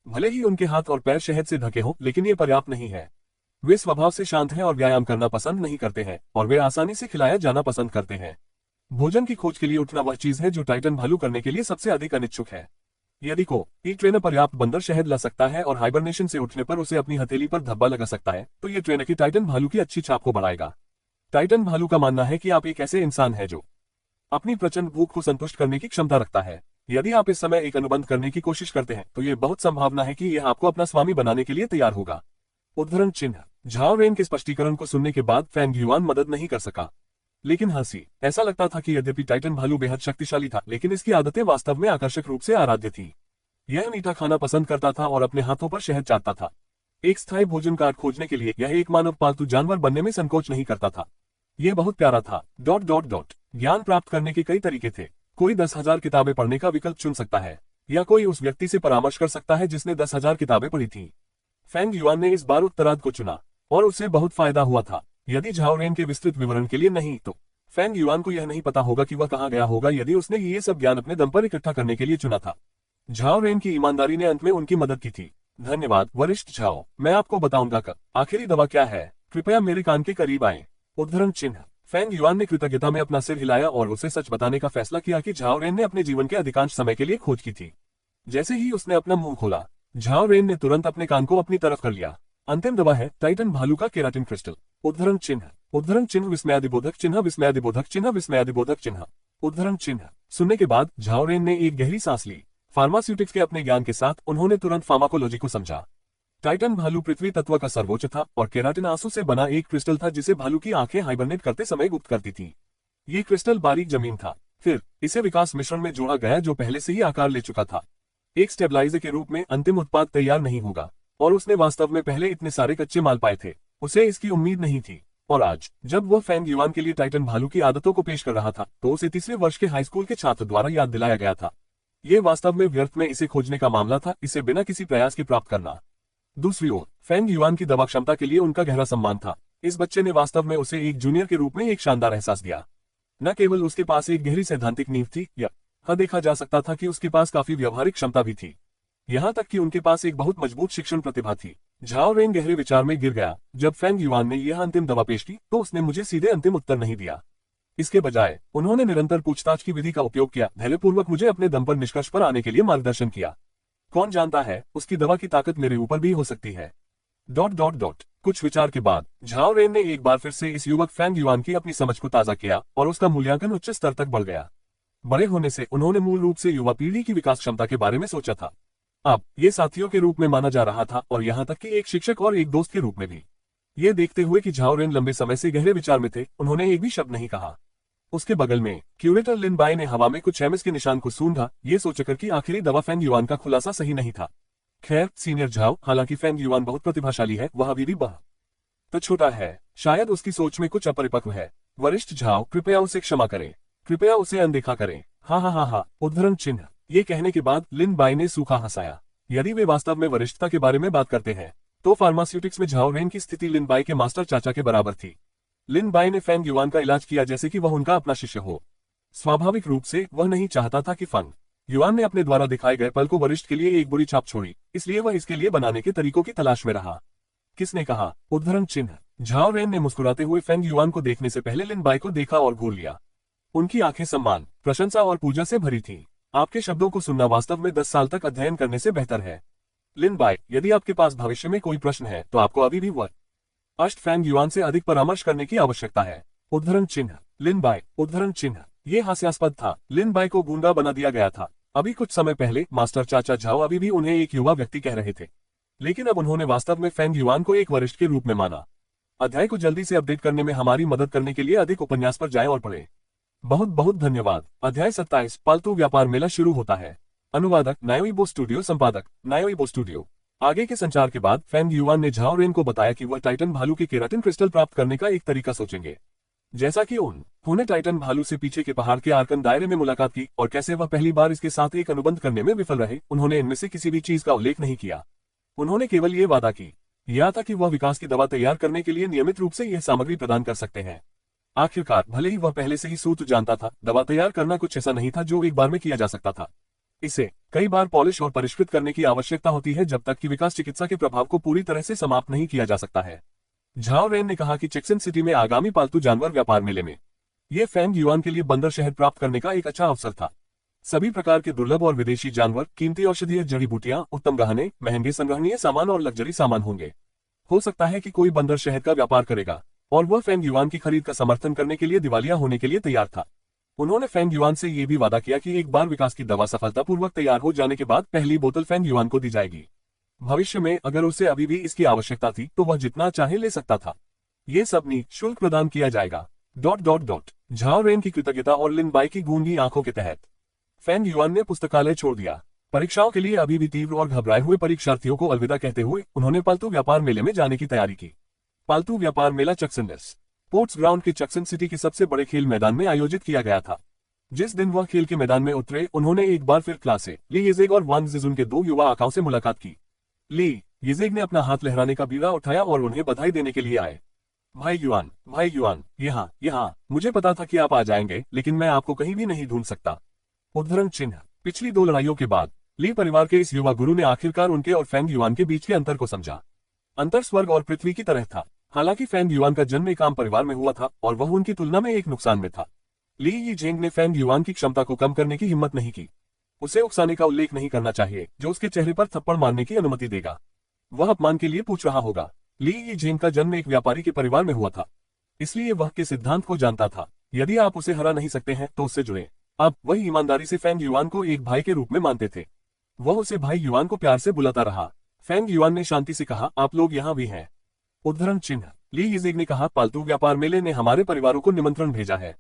भले ही उनके हाथ और पैर शहद से ढके हों, लेकिन ये पर्याप्त नहीं है। वे स्वभाव से शांत हैं और व्यायाम करना पसंद नहीं करते हैं, और वे आसानी से खिलाया जाना पसंद करते हैं। भोजन की खोज के लिए उठना वह चीज है जो टाइटन भालू करने के लिए सबसे अधिक अनिच्छुक है। यदि एक ट्रेनर पर्याप्त बंदर शहद ला सकता है और हाइबरनेशन से उठने पर उसे अपनी हथेली पर धब्बा लगा सकता है, तो ये ट्रेनर की टाइटन भालू की अच्छी छाप को बढ़ाएगा। टाइटन भालू का मानना है कि आप एक ऐसे इंसान हैं जो अपनी प्रचंड भूख को संतुष्ट करने की क्षमता रखता है। यदि आप इस समय एक अनुबंध करने की कोशिश करते हैं तो ये बहुत संभावना है कि यह आपको अपना स्वामी बनाने के लिए तैयार होगा। उद्धरण चिन्ह। झाओ रेन के स्पष्टीकरण को सुनने के बाद फेंग युआन मदद नहीं कर सका, लेकिन हंसी। ऐसा लगता था कि यद्यपि टाइटन भालू बेहद शक्तिशाली था, लेकिन इसकी आदतें वास्तव में आकर्षक रूप से आराध्य थी। यह मीठा खाना पसंद करता था और अपने हाथों पर शहद चाटता था। एक स्थायी भोजन कार्ड खोजने के लिए यह एक मानव पालतू जानवर बनने में संकोच नहीं करता था। यह बहुत प्यारा था। ... ज्ञान प्राप्त करने के कई तरीके थे। कोई 10,000 किताबें पढ़ने का विकल्प चुन सकता है, या कोई उस व्यक्ति से परामर्श कर सकता है जिसने 10,000 किताबें पढ़ी थीं। फेंग युआन ने इस बार उत्तरार्ध को चुना और उससे बहुत फायदा हुआ था। यदि झाओ रेन के विस्तृत विवरण के लिए नहीं, तो फेंग युआन को यह नहीं पता होगा कि वह कहाँ गया होगा यदि उसने ये सब ज्ञान अपने दम पर इकट्ठा करने के लिए चुना था। झाओ रेन की ईमानदारी ने अंत में उनकी मदद की थी। धन्यवाद वरिष्ठ झाओ, मैं आपको बताऊंगा कब आखिरी दवा क्या है। कृपया मेरे कान के करीब आएं। उद्धरण चिन्ह। फेंग युआन ने कृतज्ञता में अपना सिर हिलाया और उसे सच बताने का फैसला किया कि झाओ रेन ने अपने जीवन के अधिकांश समय के लिए खोज की थी। जैसे ही उसने अपना मुंह खोला, झाओ रेन ने तुरंत अपने कान को अपनी तरफ कर लिया। अंतिम दवा है टाइटन भालू का केराटिन क्रिस्टल। उद्धरण चिन्ह। उद्धरण चिन्ह विस्मयादिबोधक चिन्ह विस्मयादिबोधक चिन्ह विस्मयादिबोधक चिन्ह। उद्धरण चिन्ह। सुनने के बाद झाओ रेन ने एक गहरी सांस ली। फार्मास्यूटिक्स के अपने ज्ञान के साथ उन्होंने तुरंत फार्माकोलॉजी को समझा। टाइटन भालू पृथ्वी तत्व का सर्वोच्च था और केराटिन आंसू से बना एक क्रिस्टल था जिसे भालू की आंखें हाइबरनेट करते समय गुप्त करती थी। ये क्रिस्टल बारीक जमीन था। फिर इसे विकास मिश्रण में जोड़ा गया जो पहले से ही आकार ले चुका था। एक स्टेबलाइजर के रूप में अंतिम उत्पाद तैयार नहीं होगा, और उसने वास्तव में पहले इतने सारे कच्चे माल पाए थे। उसे इसकी उम्मीद नहीं थी, और आज जब वह फेंग युआन के लिए टाइटन भालू की आदतों को पेश कर रहा था तो उसे तीसरे वर्ष के हाई स्कूल के छात्र द्वारा याद दिलाया गया था। ये वास्तव में व्यर्थ में इसे खोजने का मामला था, इसे बिना किसी प्रयास के प्राप्त करना। दूसरी ओर फेंग युआन की दवा क्षमता के लिए उनका गहरा सम्मान था। इस बच्चे ने वास्तव में उसे एक जूनियर के रूप में एक शानदार एहसास दिया। न केवल उसके पास एक गहरी सैद्धांतिक नींव थी, यह देखा जा सकता था कि उसके पास काफी व्यवहारिक क्षमता भी थी। यहाँ तक कि उनके पास एक बहुत मजबूत शिक्षण प्रतिभा थी। झाओ रेन गहरे विचार में गिर गया। जब फेंग युआन ने यह अंतिम दवा पेश की तो उसने मुझे सीधे अंतिम उत्तर नहीं दिया। इसके बजाय उन्होंने निरंतर पूछताछ की विधि का उपयोग किया, धैर्यपूर्वक मुझे अपने दम पर निष्कर्ष पर आने के लिए मार्गदर्शन किया। कौन जानता है, उसकी दवा की ताकत मेरे ऊपर भी हो सकती है। ... कुछ विचार के बाद झाओ रेन ने एक बार फिर से इस युवक फेंग युआन की अपनी समझ को ताजा किया और उसका मूल्यांकन उच्च स्तर तक बढ़ गया। बड़े होने से उन्होंने मूल रूप से युवा पीढ़ी की विकास क्षमता के बारे में सोचा था। अब ये साथियों के रूप में माना जा रहा था और यहाँ तक कि एक शिक्षक और एक दोस्त के रूप में भी। ये देखते हुए कि झाओ रेन लंबे समय से गहरे विचार में थे, उन्होंने एक भी शब्द नहीं कहा। उसके बगल में क्यूरेटर लिन बाय ने हवा में कुछ एमएस के निशान को सूंघा, ये सोचकर कि आखिरी दवा फेंग युआन का खुलासा सही नहीं था। खैर, सीनियर झाओ, हालांकि फेंग युआन बहुत प्रतिभाशाली है, वह अभी भी तो छोटा है। शायद उसकी सोच में कुछ अपरिपक्व है। वरिष्ठ झाओ, कृपया उसे क्षमा करें, कृपया उसे अनदेखा करें। हाँ। उद्धरण चिन्ह। ये कहने के बाद लिन बाय ने सूखा हंसाया। यदि वे वास्तव में वरिष्ठता के बारे में बात करते हैं तो फार्मास्यूटिक्स में झाओ रेन की स्थिति लिन बाय के मास्टर चाचा के बराबर थी। लिन बाय ने फेंग युआन का इलाज किया जैसे कि वह उनका अपना शिष्य हो। स्वाभाविक रूप से वह नहीं चाहता था कि फेंग युआन ने अपने द्वारा दिखाए गए पल को वरिष्ठ के लिए एक बुरी छाप छोड़ी, इसलिए वह इसके लिए बनाने के तरीकों की तलाश में रहा। किसने कहा? उद्धरण चिन्ह। झाओ रेन ने मुस्कुराते हुए फेंग युआन को देखने से पहले लिन बाई को देखा और घूर लिया। उनकी आंखें सम्मान, प्रशंसा और पूजा से भरी थीं। आपके शब्दों को सुनना वास्तव में 10 साल तक अध्ययन करने से बेहतर है। लिन बाई, यदि आपके पास भविष्य में कोई प्रश्न है तो आपको अभी भी अष्ट फेंग युआन से अधिक परामर्श करने की आवश्यकता है। उद्धरण चिन्ह। लिन बाई, उद्धरण चिन्ह। ये हास्यास्पद था। लिन बाई को गूंगा बना दिया गया था। अभी कुछ समय पहले मास्टर चाचा झाओ अभी भी उन्हें एक युवा व्यक्ति कह रहे थे, लेकिन अब उन्होंने वास्तव में फेंग युआन को एक वरिष्ठ के रूप में माना। अध्याय को जल्दी से अपडेट करने में हमारी मदद करने के लिए अधिक उपन्यास पर जाएं और पढ़ें। बहुत बहुत धन्यवाद। अध्याय 27 पालतू व्यापार मेला शुरू होता है। अनुवादक नायोइबो स्टूडियो, संपादक नायोइबो स्टूडियो। आगे के संचार के बाद फेंग युआन ने झाओ रेन को बताया कि वह टाइटन भालू के केराटिन क्रिस्टल प्राप्त करने का एक तरीका सोचेंगे। जैसा कि उन्होंने टाइटन भालू से पीछे के पहाड़ के आर्कन दायरे में मुलाकात की और कैसे वह पहली बार इसके साथ एक अनुबंध करने में विफल रहे, उन्होंने इनमें से किसी भी चीज का उल्लेख नहीं किया। उन्होंने केवल ये वादा किया था कि वह विकास की दवा तैयार करने के लिए नियमित रूप से यह सामग्री प्रदान कर सकते हैं। आखिरकार, भले ही वह पहले से ही सूत्र जानता था, दवा तैयार करना कुछ ऐसा नहीं था जो एक बार में किया जा सकता था। इसे कई बार पॉलिश और परिष्कृत करने की आवश्यकता होती है जब तक कि विकास चिकित्सा के प्रभाव को पूरी तरह से समाप्त नहीं किया जा सकता है। झाओ रेन ने कहा कि चेक्सन सिटी में आगामी पालतू जानवर व्यापार मेले में यह फेंग युआन के लिए बंदर शहद प्राप्त करने का एक अच्छा अवसर था। सभी प्रकार के दुर्लभ और विदेशी जानवर, कीमती औषधीय जड़ी बूटियां, उत्तम गहने, महंगे संग्रहणीय सामान और लग्जरी सामान होंगे। हो सकता है कि कोई बंदर शहद का व्यापार करेगा और वह फेंग युआन की खरीद का समर्थन करने के लिए दिवालिया होने के लिए तैयार था। उन्होंने फेंग युआन से यह भी वादा किया कि एक बार विकास की दवा सफलतापूर्वक तैयार हो जाने के बाद पहली बोतल फेंग युआन को दी जाएगी। भविष्य में अगर उसे अभी भी इसकी आवश्यकता थी तो वह जितना चाहे ले सकता था। ये सब निःशुल्क प्रदान किया जाएगा। ... झाओ रेन की कृतज्ञता और लिन बाई की गूंगी आंखों के तहत फेंग युआन ने पुस्तकालय छोड़ दिया। परीक्षाओं के लिए अभी भी तीव्र और घबराए हुए परीक्षार्थियों को अलविदा कहते हुए उन्होंने पालतू व्यापार मेले में जाने की तैयारी की। पालतू व्यापार मेला चक्सन स्पोर्ट्स ग्राउंड के चक्सन सिटी के सबसे बड़े खेल मैदान में आयोजित किया गया था। जिस दिन वह खेल के मैदान में उतरे, उन्होंने एक बार फिर क्लासे ली येजेग और वांग जिजुन के दो युवा आकाओं से मुलाकात की। ली येजेग ने अपना हाथ लहराने का बीड़ा उठाया और उन्हें बधाई देने के लिए आए। भाई युआन, यहाँ, मुझे पता था कि आप आ जाएंगे, लेकिन मैं आपको कहीं भी नहीं ढूंढ सकता। उद्धरण चिन्ह। पिछली 2 लड़ाइयों के बाद ली परिवार के इस युवा गुरु ने आखिरकार उनके और फेंग युआन के बीच के अंतर को समझा। अंतर स्वर्ग और पृथ्वी की तरह था। हालांकि फेंग युआन का जन्म एक आम परिवार में हुआ था और वह उनकी तुलना में एक नुकसान में था। ली यीजेंग ने फेंग युआन की क्षमता को कम करने की हिम्मत नहीं की। उसे उकसाने का उल्लेख नहीं करना चाहिए जो उसके चेहरे पर थप्पड़ मारने की अनुमति देगा। वह अपमान के लिए पूछ रहा होगा। ली यीजेंग का जन्म एक व्यापारी के परिवार में हुआ था, इसलिए वह के सिद्धांत को जानता था। यदि आप उसे हरा नहीं सकते हैं तो उससे जुड़े। अब वही ईमानदारी से फेंग युआन को एक भाई के रूप में मानते थे। वह उसे भाई युआन को प्यार से बुलाता रहा। फेंग युआन ने शांति से कहा, आप लोग यहाँ भी हैं। उद्धरण चिन्ह। ली यीजेग ने कहा, पालतू व्यापार मेले ने हमारे परिवारों को निमंत्रण भेजा है।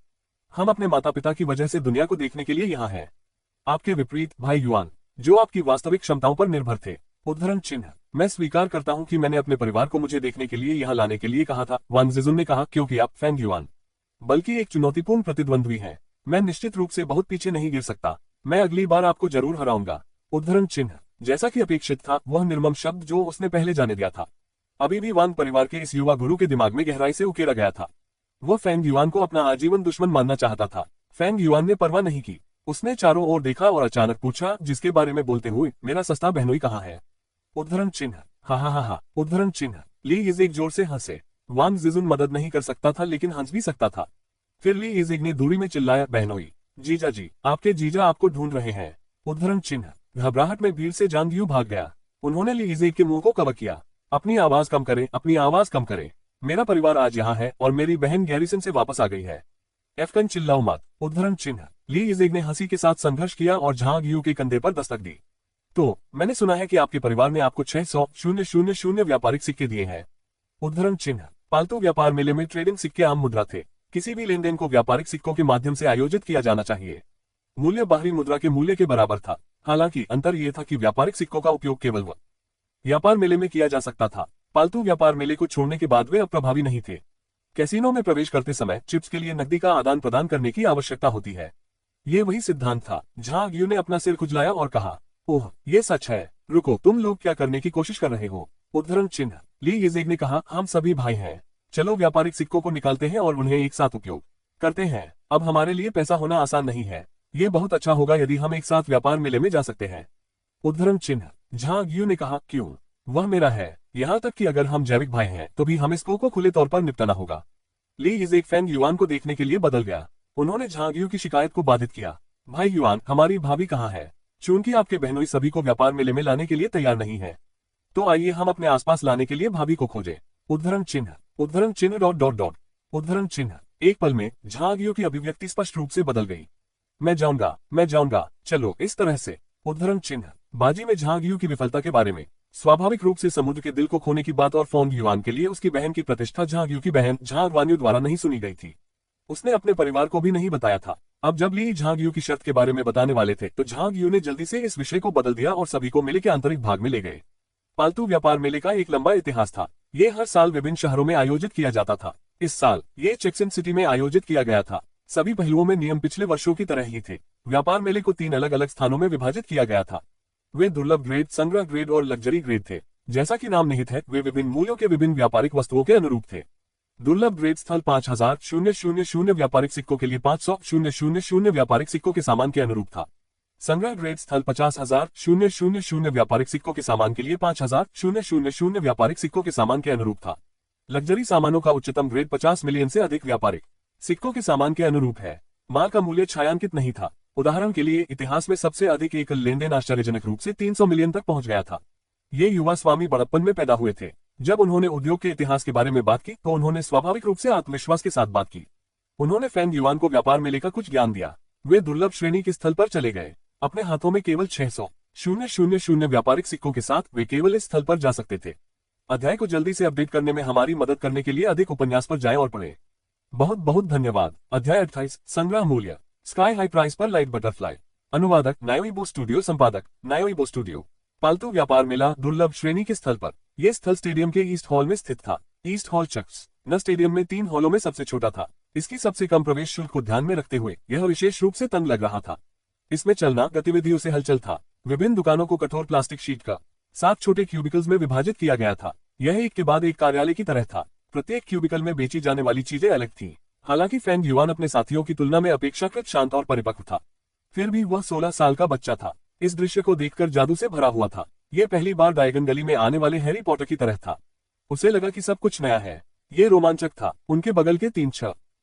हम अपने माता पिता की वजह से दुनिया को देखने के लिए यहाँ हैं। आपके विपरीत भाई युआन, जो आपकी वास्तविक क्षमताओं पर निर्भर थे। उद्धरण चिन्ह। मैं स्वीकार करता हूँ कि मैंने अपने परिवार को मुझे देखने के लिए यहाँ लाने के लिए कहा था, वांग जिजुन ने कहा, क्योंकि आप फेंग युआन बल्कि एक चुनौतीपूर्ण प्रतिद्वंद्वी हैं। मैं निश्चित रूप से बहुत पीछे नहीं गिर सकता। मैं अगली बार आपको जरूर हराऊंगा। उद्धरण चिन्ह। जैसा कि अपेक्षित था, वह निर्मम शब्द जो उसने पहले जाने दिया था अभी भी वांग परिवार के इस युवा गुरु के दिमाग में गहराई से उकेरा गया था। वह फेंग युआन को अपना आजीवन दुश्मन मानना चाहता था। फेंग युआन ने परवाह नहीं की। उसने चारों ओर देखा और अचानक पूछा, जिसके बारे में बोलते हुए, मेरा सस्ता बहनोई कहाँ है? उद्धरण चिन्ह। हा। उद्धरण चिन्ह। ली यीजेग जोर से हंसे। वांग जिजुन मदद नहीं कर सकता था लेकिन हंस भी सकता था। फिर ली यीजेग ने दूरी में चिल्लाया, बहनोई, जीजा जी, आपके जीजा आपको ढूंढ रहे हैं। उद्धरण चिन्ह। घबराहट में भीड़ से जान यूं भाग गया। उन्होंने ली यीजेग के मुंह को कवर किया। अपनी आवाज कम करें, अपनी आवाज कम करें। मेरा परिवार आज यहाँ है और मेरी बहन गैरिसन से वापस आ गई है। एफकन चिल्लाओ मत। उद्धरण चिन्ह। ली यीजेग ने हंसी के साथ संघर्ष किया और झांग यू के कंधे पर दस्तक दी। तो मैंने सुना है कि आपके परिवार ने आपको 600,000 व्यापारिक सिक्के दिए हैं। उद्धरण चिन्ह। पालतू व्यापार मेले में ट्रेडिंग सिक्के आम मुद्रा थे। किसी भी लेनदेन को व्यापारिक सिक्कों के माध्यम से आयोजित किया जाना चाहिए। मूल्य बाहरी मुद्रा के मूल्य के बराबर था। हालांकि अंतर यह था कि व्यापारिक सिक्कों का उपयोग केवल व्यापार मेले में किया जा सकता था। पालतू व्यापार मेले को छोड़ने के बाद वे अब प्रभावी नहीं थे। कैसीनो में प्रवेश करते समय चिप्स के लिए नकदी का आदान प्रदान करने की आवश्यकता होती है। ये वही सिद्धांत था। झांग यू ने अपना सिर खुजलाया और कहा, ओह, ये सच है। रुको, तुम लोग क्या करने की कोशिश कर रहे हो? उद्धरण चिन्ह। ली यीजेग ने कहा, हम सभी भाई हैं। चलो व्यापारिक सिक्कों को निकालते हैं और उन्हें एक साथ उपयोग करते हैं। अब हमारे लिए पैसा होना आसान नहीं है। ये बहुत अच्छा होगा यदि हम एक साथ व्यापार मेले में जा सकते हैं। उद्धरण चिन्ह। झांग यू ने कहा, क्यों? वह मेरा है। यहाँ तक कि अगर हम जैविक भाई हैं तो भी हमें इसको खुले तौर पर निपटाना होगा। ली यिजेक फेंग युआन को देखने के लिए बदल गया। उन्होंने झांग यू की शिकायत को बाधित किया। भाई युआन, हमारी भाभी कहाँ है? चूंकि आपके बहनोई सभी को व्यापार मेले में लाने के लिए तैयार नहीं है, तो आइए हम अपने आसपास लाने के लिए भाभी को खोजें। उद्धरण चिन्ह। उद्धरण चिन्ह डॉट डॉट डॉट। उद्धरण चिन्ह। एक पल में झांग यू की अभिव्यक्ति स्पष्ट रूप से बदल गई। मैं जाऊंगा, चलो इस तरह से। उद्धरण चिन्ह। बाजी में झांग यू की विफलता के बारे में। स्वाभाविक रूप से समुद्र के दिल को खोने की बात और फेंग युआन के लिए उसकी बहन की प्रतिष्ठा झांग यू की बहन झांग वान्यू द्वारा नहीं सुनी गई थी। उसने अपने परिवार को भी नहीं बताया था। अब जब ली झांग यू की शर्त के बारे में बताने वाले थे तो झांग यू ने जल्दी से इस विषय को बदल दिया और सभी को मेले के आंतरिक भाग में ले गए। पालतू व्यापार मेले का एक लंबा इतिहास था। ये हर साल विभिन्न शहरों में आयोजित किया जाता था। इस साल ये चेक्सन सिटी में आयोजित किया गया था। सभी पहलुओं में नियम पिछले वर्षों की तरह ही थे। व्यापार मेले को 3 अलग अलग स्थानों में विभाजित किया गया था। वे दुर्लभ ग्रेड, संग्रह ग्रेड और लग्जरी ग्रेड थे। जैसा कि नाम निहित है, वे विभिन्न मूल्यों के विभिन्न व्यापारिक वस्तुओं के अनुरूप थे। दुर्लभ ग्रेड स्थल 5000 व्यापारिक सिक्कों के लिए 500 व्यापारिक सिक्कों के सामान के अनुरूप था। संग्रह ग्रेड स्थल 50,000 व्यापारिक सिक्कों के सामान के लिए 5,000 व्यापारिक सिक्कों के सामान के अनुरूप था। लग्जरी सामानों का उच्चतम ग्रेड 50 मिलियन से अधिक व्यापारिक सिक्कों के सामान के अनुरूप है। माल का मूल्य छायांकित नहीं था। उदाहरण के लिए, इतिहास में सबसे अधिक एकल लेनदेन आश्चर्यजनक रूप से 300 मिलियन तक पहुंच गया था। ये युवा स्वामी बड़प्पन में पैदा हुए थे। जब उन्होंने उद्योग के इतिहास के बारे में बात की तो उन्होंने स्वाभाविक रूप से आत्मविश्वास के साथ बात की। उन्होंने फेंग युआन को व्यापार मेले का कुछ ज्ञान दिया। वे दुर्लभ श्रेणी के स्थल पर चले गए। अपने हाथों में केवल 600 व्यापारिक सिक्कों के साथ वे केवल इस स्थल पर जा सकते थे। अध्याय को जल्दी से अपडेट करने में हमारी मदद करने के लिए अधिक उपन्यास पर जाएं और पढ़ें। बहुत बहुत धन्यवाद। अध्याय 28, संग्रह मूल्य। स्काई हाई प्राइस पर लाइट बटरफ्लाई। अनुवादक नायोइबो स्टूडियो, संपादक नायोइबो स्टूडियो। पालतू व्यापार मेला दुर्लभ श्रेणी के स्थल पर। यह स्थल स्टेडियम के ईस्ट हॉल में स्थित था। ईस्ट हॉल चक्स न स्टेडियम में 3 हॉलों में सबसे छोटा था। इसकी सबसे कम प्रवेश शुल्क को ध्यान में रखते हुए यह विशेष रूप से तंग लग रहा था। इसमें चलना गतिविधियों से हलचल था। विभिन्न दुकानों को कठोर प्लास्टिक शीट का 7 छोटे क्यूबिकल्स में विभाजित किया गया था। यह एक के बाद एक कार्यालय की तरह था। प्रत्येक क्यूबिकल में बेची जाने वाली चीजें अलग थीं। हालांकि फेंग युआन अपने साथियों की तुलना में अपेक्षाकृत शांत और परिपक्व था, फिर भी वह 16 साल का बच्चा था। इस दृश्य को देखकर जादू से भरा हुआ था। यह पहली बार डायगन गली में आने वाले हैरी पॉटर की तरह था। उसे लगा कि सब कुछ नया है। ये रोमांचक था। उनके बगल के 3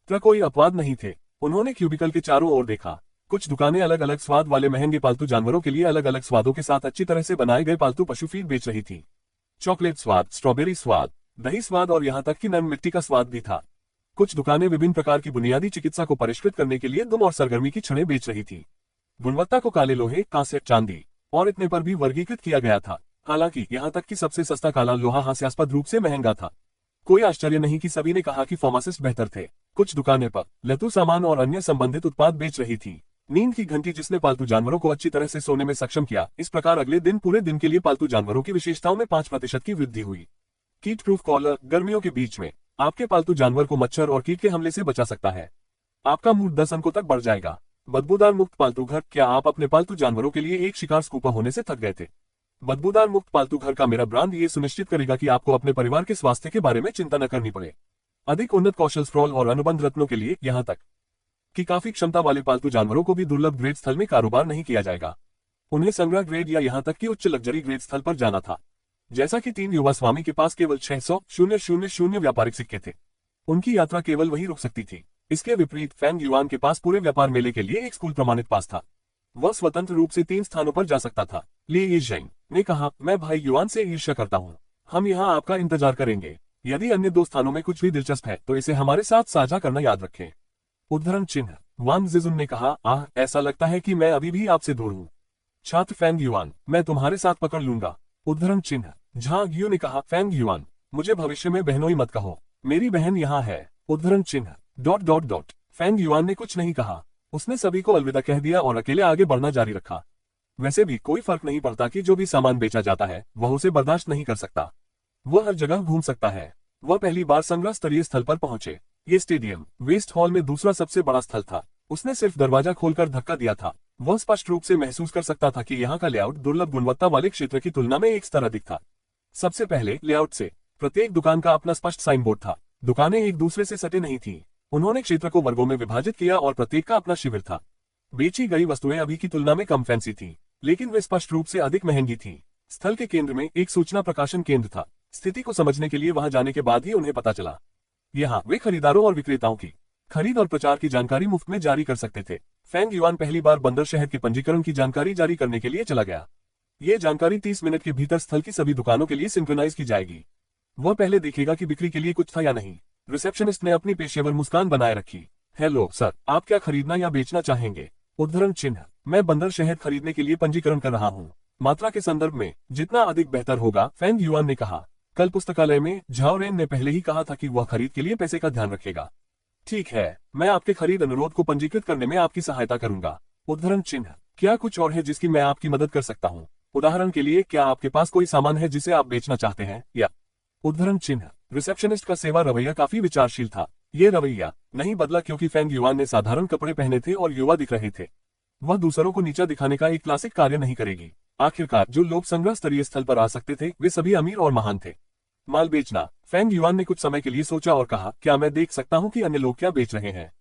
ट्रक कोई अपवाद नहीं थे। उन्होंने क्यूबिकल के चारों ओर देखा। कुछ दुकानें अलग अलग स्वाद वाले महंगे पालतू जानवरों के लिए अलग अलग स्वादों के साथ अच्छी तरह से बनाए गए पालतू पशु फीड बेच रही थी। चॉकलेट स्वाद, स्ट्रॉबेरी स्वाद, दही स्वाद और यहाँ तक कि नरम मिट्टी का स्वाद भी था। कुछ दुकानें विभिन्न प्रकार की बुनियादी चिकित्सा को परिष्कृत करने के लिए दुम और सरगर्मी की छड़ें बेच रही थी। गुणवत्ता को काले लोहे, कांस्य, चांदी और इतने पर भी वर्गीकृत किया गया था। हालांकि यहाँ तक कि सबसे सस्ता काला लोहा हास्यास्पद रूप से महंगा था। कोई आश्चर्य नहीं कि सभी ने कहा कि फार्मासिस्ट बेहतर थे। कुछ दुकानें पर लतू सामान और अन्य संबंधित उत्पाद बेच रही थी। नींद की घंटी जिसने पालतू जानवरों को अच्छी तरह से सोने में सक्षम किया। इस प्रकार अगले दिन पूरे दिन के लिए पालतू जानवरों की विशेषताओं में 5% की वृद्धि हुई। कीट प्रूफ कॉलर। गर्मियों के बीच में आपके पालतू जानवर को मच्छर और कीट के हमले से बचा सकता है। आपका मूड 10 अंकों तक बढ़ जाएगा। बदबूदार मुक्त पालतू घर। क्या आप अपने पालतू जानवरों के लिए एक शिकार स्कूपर होने से थक गए थे? बदबूदार मुक्त पालतू घर का मेरा ब्रांड ये सुनिश्चित करेगा कि आपको अपने परिवार के स्वास्थ्य के बारे में चिंता न करनी पड़े। अधिक उन्नत कौशल स्क्रॉल और अनुबंध रत्नों के लिए यहाँ तक कि काफी क्षमता वाले पालतू जानवरों को भी दुर्लभ ग्रेड स्थल में कारोबार नहीं किया जाएगा। उन्हें संग्रह ग्रेड या यहाँ तक कि उच्च लग्जरी ग्रेड स्थल पर जाना था। जैसा कि 3 युवा स्वामी के पास केवल 600 व्यापारिक सिक्के थे, उनकी यात्रा केवल वही रुक सकती थी। इसके विपरीत फेंग युआन के पास पूरे व्यापार मेले के लिए एक स्कूल प्रमाणित पास था। वह स्वतंत्र रूप से 3 स्थानों पर जा सकता था। ली यिजेंग ने कहा, मैं भाई युआन से ईर्ष्या करता हूँ। हम यहाँ आपका इंतजार करेंगे। यदि अन्य 2 स्थानों में कुछ भी दिलचस्प है तो इसे हमारे साथ साझा करना याद रखें। उद्धरण चिन्ह। वांग जिजुन ने कहा, ऐसा लगता है कि मैं अभी भी आपसे दूर हूँ। छात्र फेंग युआन, मैं तुम्हारे साथ पकड़ लूंगा। उद्धरण चिन्ह। झांग यू ने कहा, फेंग युआन, मुझे भविष्य में बहनोई मत कहो। मेरी बहन यहाँ है। उद्धरण चिन्ह। ... फेंग युआन ने कुछ नहीं कहा। उसने सभी को अलविदा कह दिया और अकेले आगे बढ़ना जारी रखा। वैसे भी कोई फर्क नहीं पड़ता कि जो भी सामान बेचा जाता है वह उसे बर्दाश्त नहीं कर सकता। वह हर जगह घूम सकता है। वह पहली बार संग्रह स्तरीय स्थल पर पहुंचे। ये स्टेडियम वेस्ट हॉल में दूसरा सबसे बड़ा स्थल था। उसने सिर्फ दरवाजा खोलकर धक्का दिया था। वह स्पष्ट रूप से महसूस कर सकता था कि यहाँ का लेआउट दुर्लभ गुणवत्ता वाले क्षेत्र की तुलना में एक स्तर अधिक था। सबसे पहले लेआउट से प्रत्येक दुकान का अपना स्पष्ट साइन बोर्ड था। दुकानें एक दूसरे से सटे नहीं थीं। उन्होंने क्षेत्र को वर्गों में विभाजित किया और प्रत्येक का अपना शिविर था। बेची गई वस्तुएं अभी की तुलना में कम फैंसी थी, लेकिन वे स्पष्ट रूप से अधिक महंगी थी। स्थल के केंद्र में एक सूचना प्रकाशन केंद्र था। स्थिति को समझने के लिए वहां जाने के बाद ही उन्हें पता चला, यहाँ वे खरीदारों और विक्रेताओं की खरीद और प्रचार की जानकारी मुफ्त में जारी कर सकते थे। फेंग युआन पहली बार बंदर शहर के पंजीकरण की जानकारी जारी करने के लिए चला गया। ये जानकारी 30 मिनट के भीतर स्थल की सभी दुकानों के लिए सिंक्रोनाइज की जाएगी। वह पहले देखेगा कि बिक्री के लिए कुछ था या नहीं। रिसेप्शनिस्ट ने अपनी पेशेवर मुस्कान बनाए रखी। हेलो सर, आप क्या खरीदना या बेचना चाहेंगे? उद्धरण चिन्ह, मैं बंदर शहद खरीदने के लिए पंजीकरण कर रहा हूँ। मात्रा के संदर्भ में जितना अधिक बेहतर होगा, फेंग युआन ने कहा। कल पुस्तकालय में झाओ रेन ने पहले ही कहा था कि वह खरीद के लिए पैसे का ध्यान रखेगा। ठीक है, मैं आपके खरीद अनुरोध को पंजीकृत करने में आपकी सहायता करूंगा। उद्धरण चिन्ह, क्या कुछ और है जिसकी मैं आपकी मदद कर सकता हूँ? उदाहरण के लिए, क्या आपके पास कोई सामान है जिसे आप बेचना चाहते हैं या? उद्धरण चिन्ह, रिसेप्शनिस्ट का सेवा रवैया काफी विचारशील था। ये रवैया नहीं बदला क्योंकि फेंग युआन ने साधारण कपड़े पहने थे और युवा दिख रहे थे। वह दूसरों को नीचा दिखाने का एक क्लासिक कार्य नहीं करेगी। आखिरकार जो लोग संग्रह स्तरीय स्थल पर आ सकते थे वे सभी अमीर और महान थे। माल बेचना, फेंग युआन ने कुछ समय के लिए सोचा और कहा, क्या मैं देख सकता हूँ कि अन्य लोग क्या बेच रहे हैं?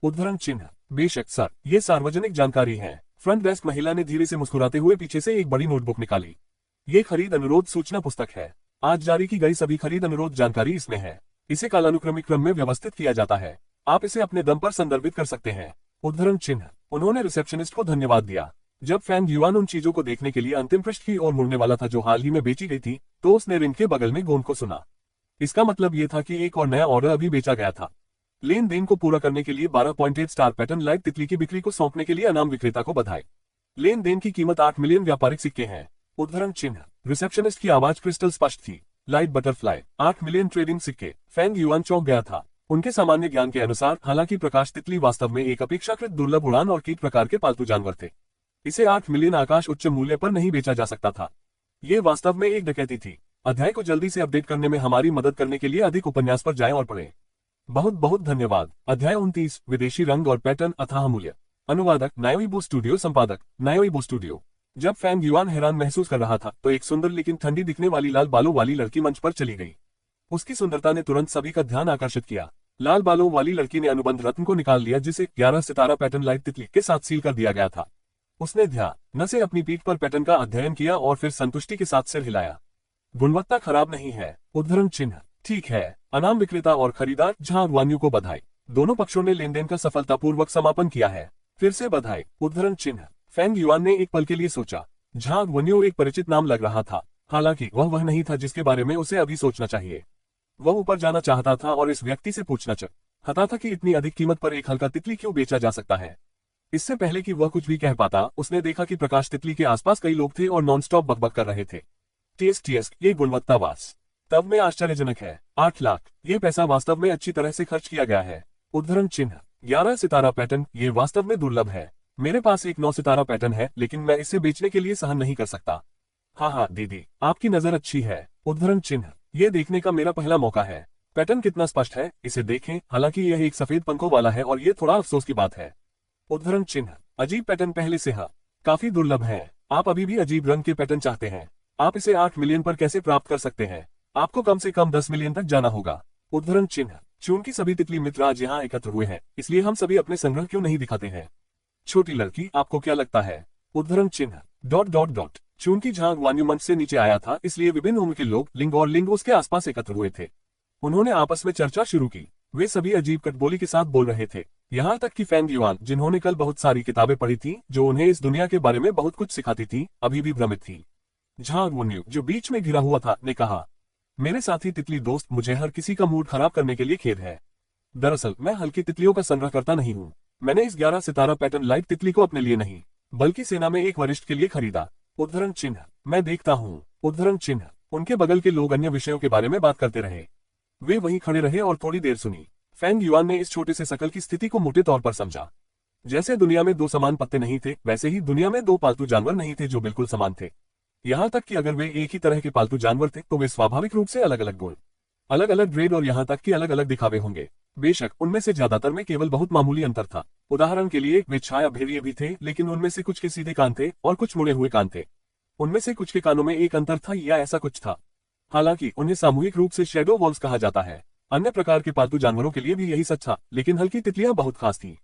उद्धरण चिन्ह, बेशक सर, ये सार्वजनिक जानकारी है। फ्रंट डेस्क महिला ने धीरे से मुस्कुराते हुए पीछे से एक बड़ी नोटबुक निकाली। ये खरीद अनुरोध सूचना पुस्तक है। आज जारी की गई सभी खरीद अनुरोध जानकारी इसमें है। इसे कालानुक्रमिक क्रम में व्यवस्थित किया जाता है। आप इसे अपने दम पर संदर्भित कर सकते हैं। उद्धरण चिन्ह, उन्होंने रिसेप्शनिस्ट को धन्यवाद दिया। जब फेंग युआन उन चीजों को देखने के लिए अंतिम पृष्ठ की ओर मुड़ने वाला था जो हाल ही में बेची गई थी, तो उसने रिंग के बगल में गोंद को सुना। इसका मतलब ये था कि एक और नया ऑर्डर अभी बेचा गया था। लेन देन को पूरा करने के लिए 12.8 स्टार पैटर्न लाइट तितली की बिक्री को सौंपने के लिए अनाम विक्रेता को बधाई। लेन देन की कीमत 8 मिलियन व्यापारिक सिक्के हैं। उद्धरण चिन्ह, रिसेप्शनिस्ट की आवाज क्रिस्टल स्पष्ट थी। लाइट बटरफ्लाई, 8 मिलियन ट्रेडिंग सिक्के। फेंग युआन चौंक गया था। उनके सामान्य ज्ञान के अनुसार हालांकि प्रकाश तितली वास्तव में एक अपेक्षाकृत दुर्लभ उड़ान और कीट प्रकार के पालतू जानवर थे, इसे 8 मिलियन आकाश उच्च मूल्य पर नहीं बेचा जा सकता था। ये वास्तव में एक डकैती थी। अध्याय को जल्दी से अपडेट करने में हमारी मदद करने के लिए अधिक उपन्यास पर जाएं और पढ़ें। बहुत बहुत धन्यवाद। अध्याय 29, विदेशी रंग और पैटर्न अथाह मूल्य। अनुवादक नायोइबो स्टूडियो, संपादक नायोइबो स्टूडियो। जब फेंग युआन हैरान महसूस कर रहा था तो एक सुंदर लेकिन ठंडी दिखने वाली लाल बालों वाली लड़की मंच पर चली गई। उसकी सुंदरता ने तुरंत सभी का ध्यान आकर्षित किया। लाल बालों वाली लड़की ने अनुबंध रत्न को निकाल लिया जिसे 11 सितारा पैटर्न लाइट तितली के साथ सील कर दिया गया था। उसने ध्यान से अपनी पीठ पर पैटर्न का अध्ययन किया और फिर संतुष्टि के साथ सिर हिलाया। गुणवत्ता खराब नहीं है। उद्धरण चिन्ह, ठीक है। अनाम विक्रेता और खरीदार झांग वान्यू को बधाई। दोनों पक्षों ने लेनदेन का सफलतापूर्वक समापन किया है। फिर से बधाई। उद्धरण चिन्ह, फेंग युआन ने एक पल के लिए सोचा। झांग वान्यू एक परिचित नाम लग रहा था, हालांकि वह नहीं था जिसके बारे में उसे अभी सोचना चाहिए। वह ऊपर जाना चाहता था और इस व्यक्ति से पूछना चाहता था कि इतनी अधिक कीमत पर एक हल्का तितली क्यों बेचा जा सकता है। इससे पहले कि वह कुछ भी कह पाता, उसने देखा कि प्रकाश तितली के आसपास कई लोग थे और नॉनस्टॉप बकबक कर रहे थे। टीएस, ये गुणवत्तावास तब में आश्चर्यजनक है। 8 लाख, ये पैसा वास्तव में अच्छी तरह से खर्च किया गया है। उद्धरण चिन्ह, 11 सितारा पैटर्न, ये वास्तव में दुर्लभ है। मेरे पास एक 9 सितारा पैटर्न है, लेकिन मैं इसे बेचने के लिए सहन नहीं कर सकता। हाँ दीदी, आपकी नजर अच्छी है। उद्धरण चिन्ह, ये देखने का मेरा पहला मौका है। पैटर्न कितना स्पष्ट है, इसे देखें। हालांकि यह एक सफेद पंखों वाला है और ये थोड़ा अफसोस की बात है। उद्धरण चिन्ह, अजीब पैटर्न पहले से काफी दुर्लभ है। आप अभी भी अजीब रंग के पैटर्न चाहते हैं। आप इसे 8 मिलियन पर कैसे प्राप्त कर सकते हैं? आपको कम से कम 10 मिलियन तक जाना होगा। उद्धरण चिन्ह, चूंकि सभी तितली मित्र आज यहाँ एकत्र हुए हैं, इसलिए हम सभी अपने संग्रह क्यों नहीं दिखाते हैं? छोटी लड़की, आपको क्या लगता है? उद्धरण चिन्ह, ... चूंकि झांग वान्यू मंच से नीचे आया था, इसलिए विभिन्न उम्र के लोग लिंग उसके आसपास एकत्र हुए थे। उन्होंने आपस में चर्चा शुरू की। वे सभी अजीब कटबोली के साथ बोल रहे थे, यहाँ तक कि फेंग युआन, जिन्होंने कल बहुत सारी किताबें पढ़ी थी जो उन्हें इस दुनिया के बारे में बहुत कुछ सिखाती थी, अभी भी भ्रमित थी। झांग वान्यू, जो बीच में घिरा हुआ था, ने कहा, मेरे साथी तितली दोस्त, मुझे हर किसी का मूड खराब करने के लिए खेद है। दरअसल मैं हल्की तितलियों का संग्रह करता नहीं हूँ। मैंने इस 11 सितारा पैटर्न लाइट तितली को अपने लिए नहीं, बल्कि सेना में एक वरिष्ठ के लिए खरीदा। उद्धरण चिन्ह, मैं देखता हूँ। उद्धरण चिन्ह, उनके बगल के लोग अन्य विषयों के बारे में बात करते रहे। वे वहीं खड़े रहे और थोड़ी देर सुनी। फेंग युआन ने इस छोटे से शकल की स्थिति को मोटे तौर पर समझा। जैसे दुनिया में 2 समान पत्ते नहीं थे, वैसे ही दुनिया में 2 पालतू जानवर नहीं थे जो बिल्कुल समान थे। यहाँ तक कि अगर वे एक ही तरह के पालतू जानवर थे तो वे स्वाभाविक रूप से अलग अलग गुण, अलग अलग ग्रेड और यहाँ तक कि अलग अलग दिखावे होंगे। बेशक उनमें से ज्यादातर में केवल बहुत मामूली अंतर था। उदाहरण के लिए वे छाया भेड़िए भी थे, लेकिन उनमें से कुछ के सीधे कान थे और कुछ मुड़े हुए कान थे। उनमें से कुछ के कानों में एक अंतर था या ऐसा कुछ था। हालांकि उन्हें सामूहिक रूप से शैडो वॉल्स कहा जाता है। अन्य प्रकार के पालतू जानवरों के लिए भी यही सच था, लेकिन हल्की तितलियां बहुत खास थीं।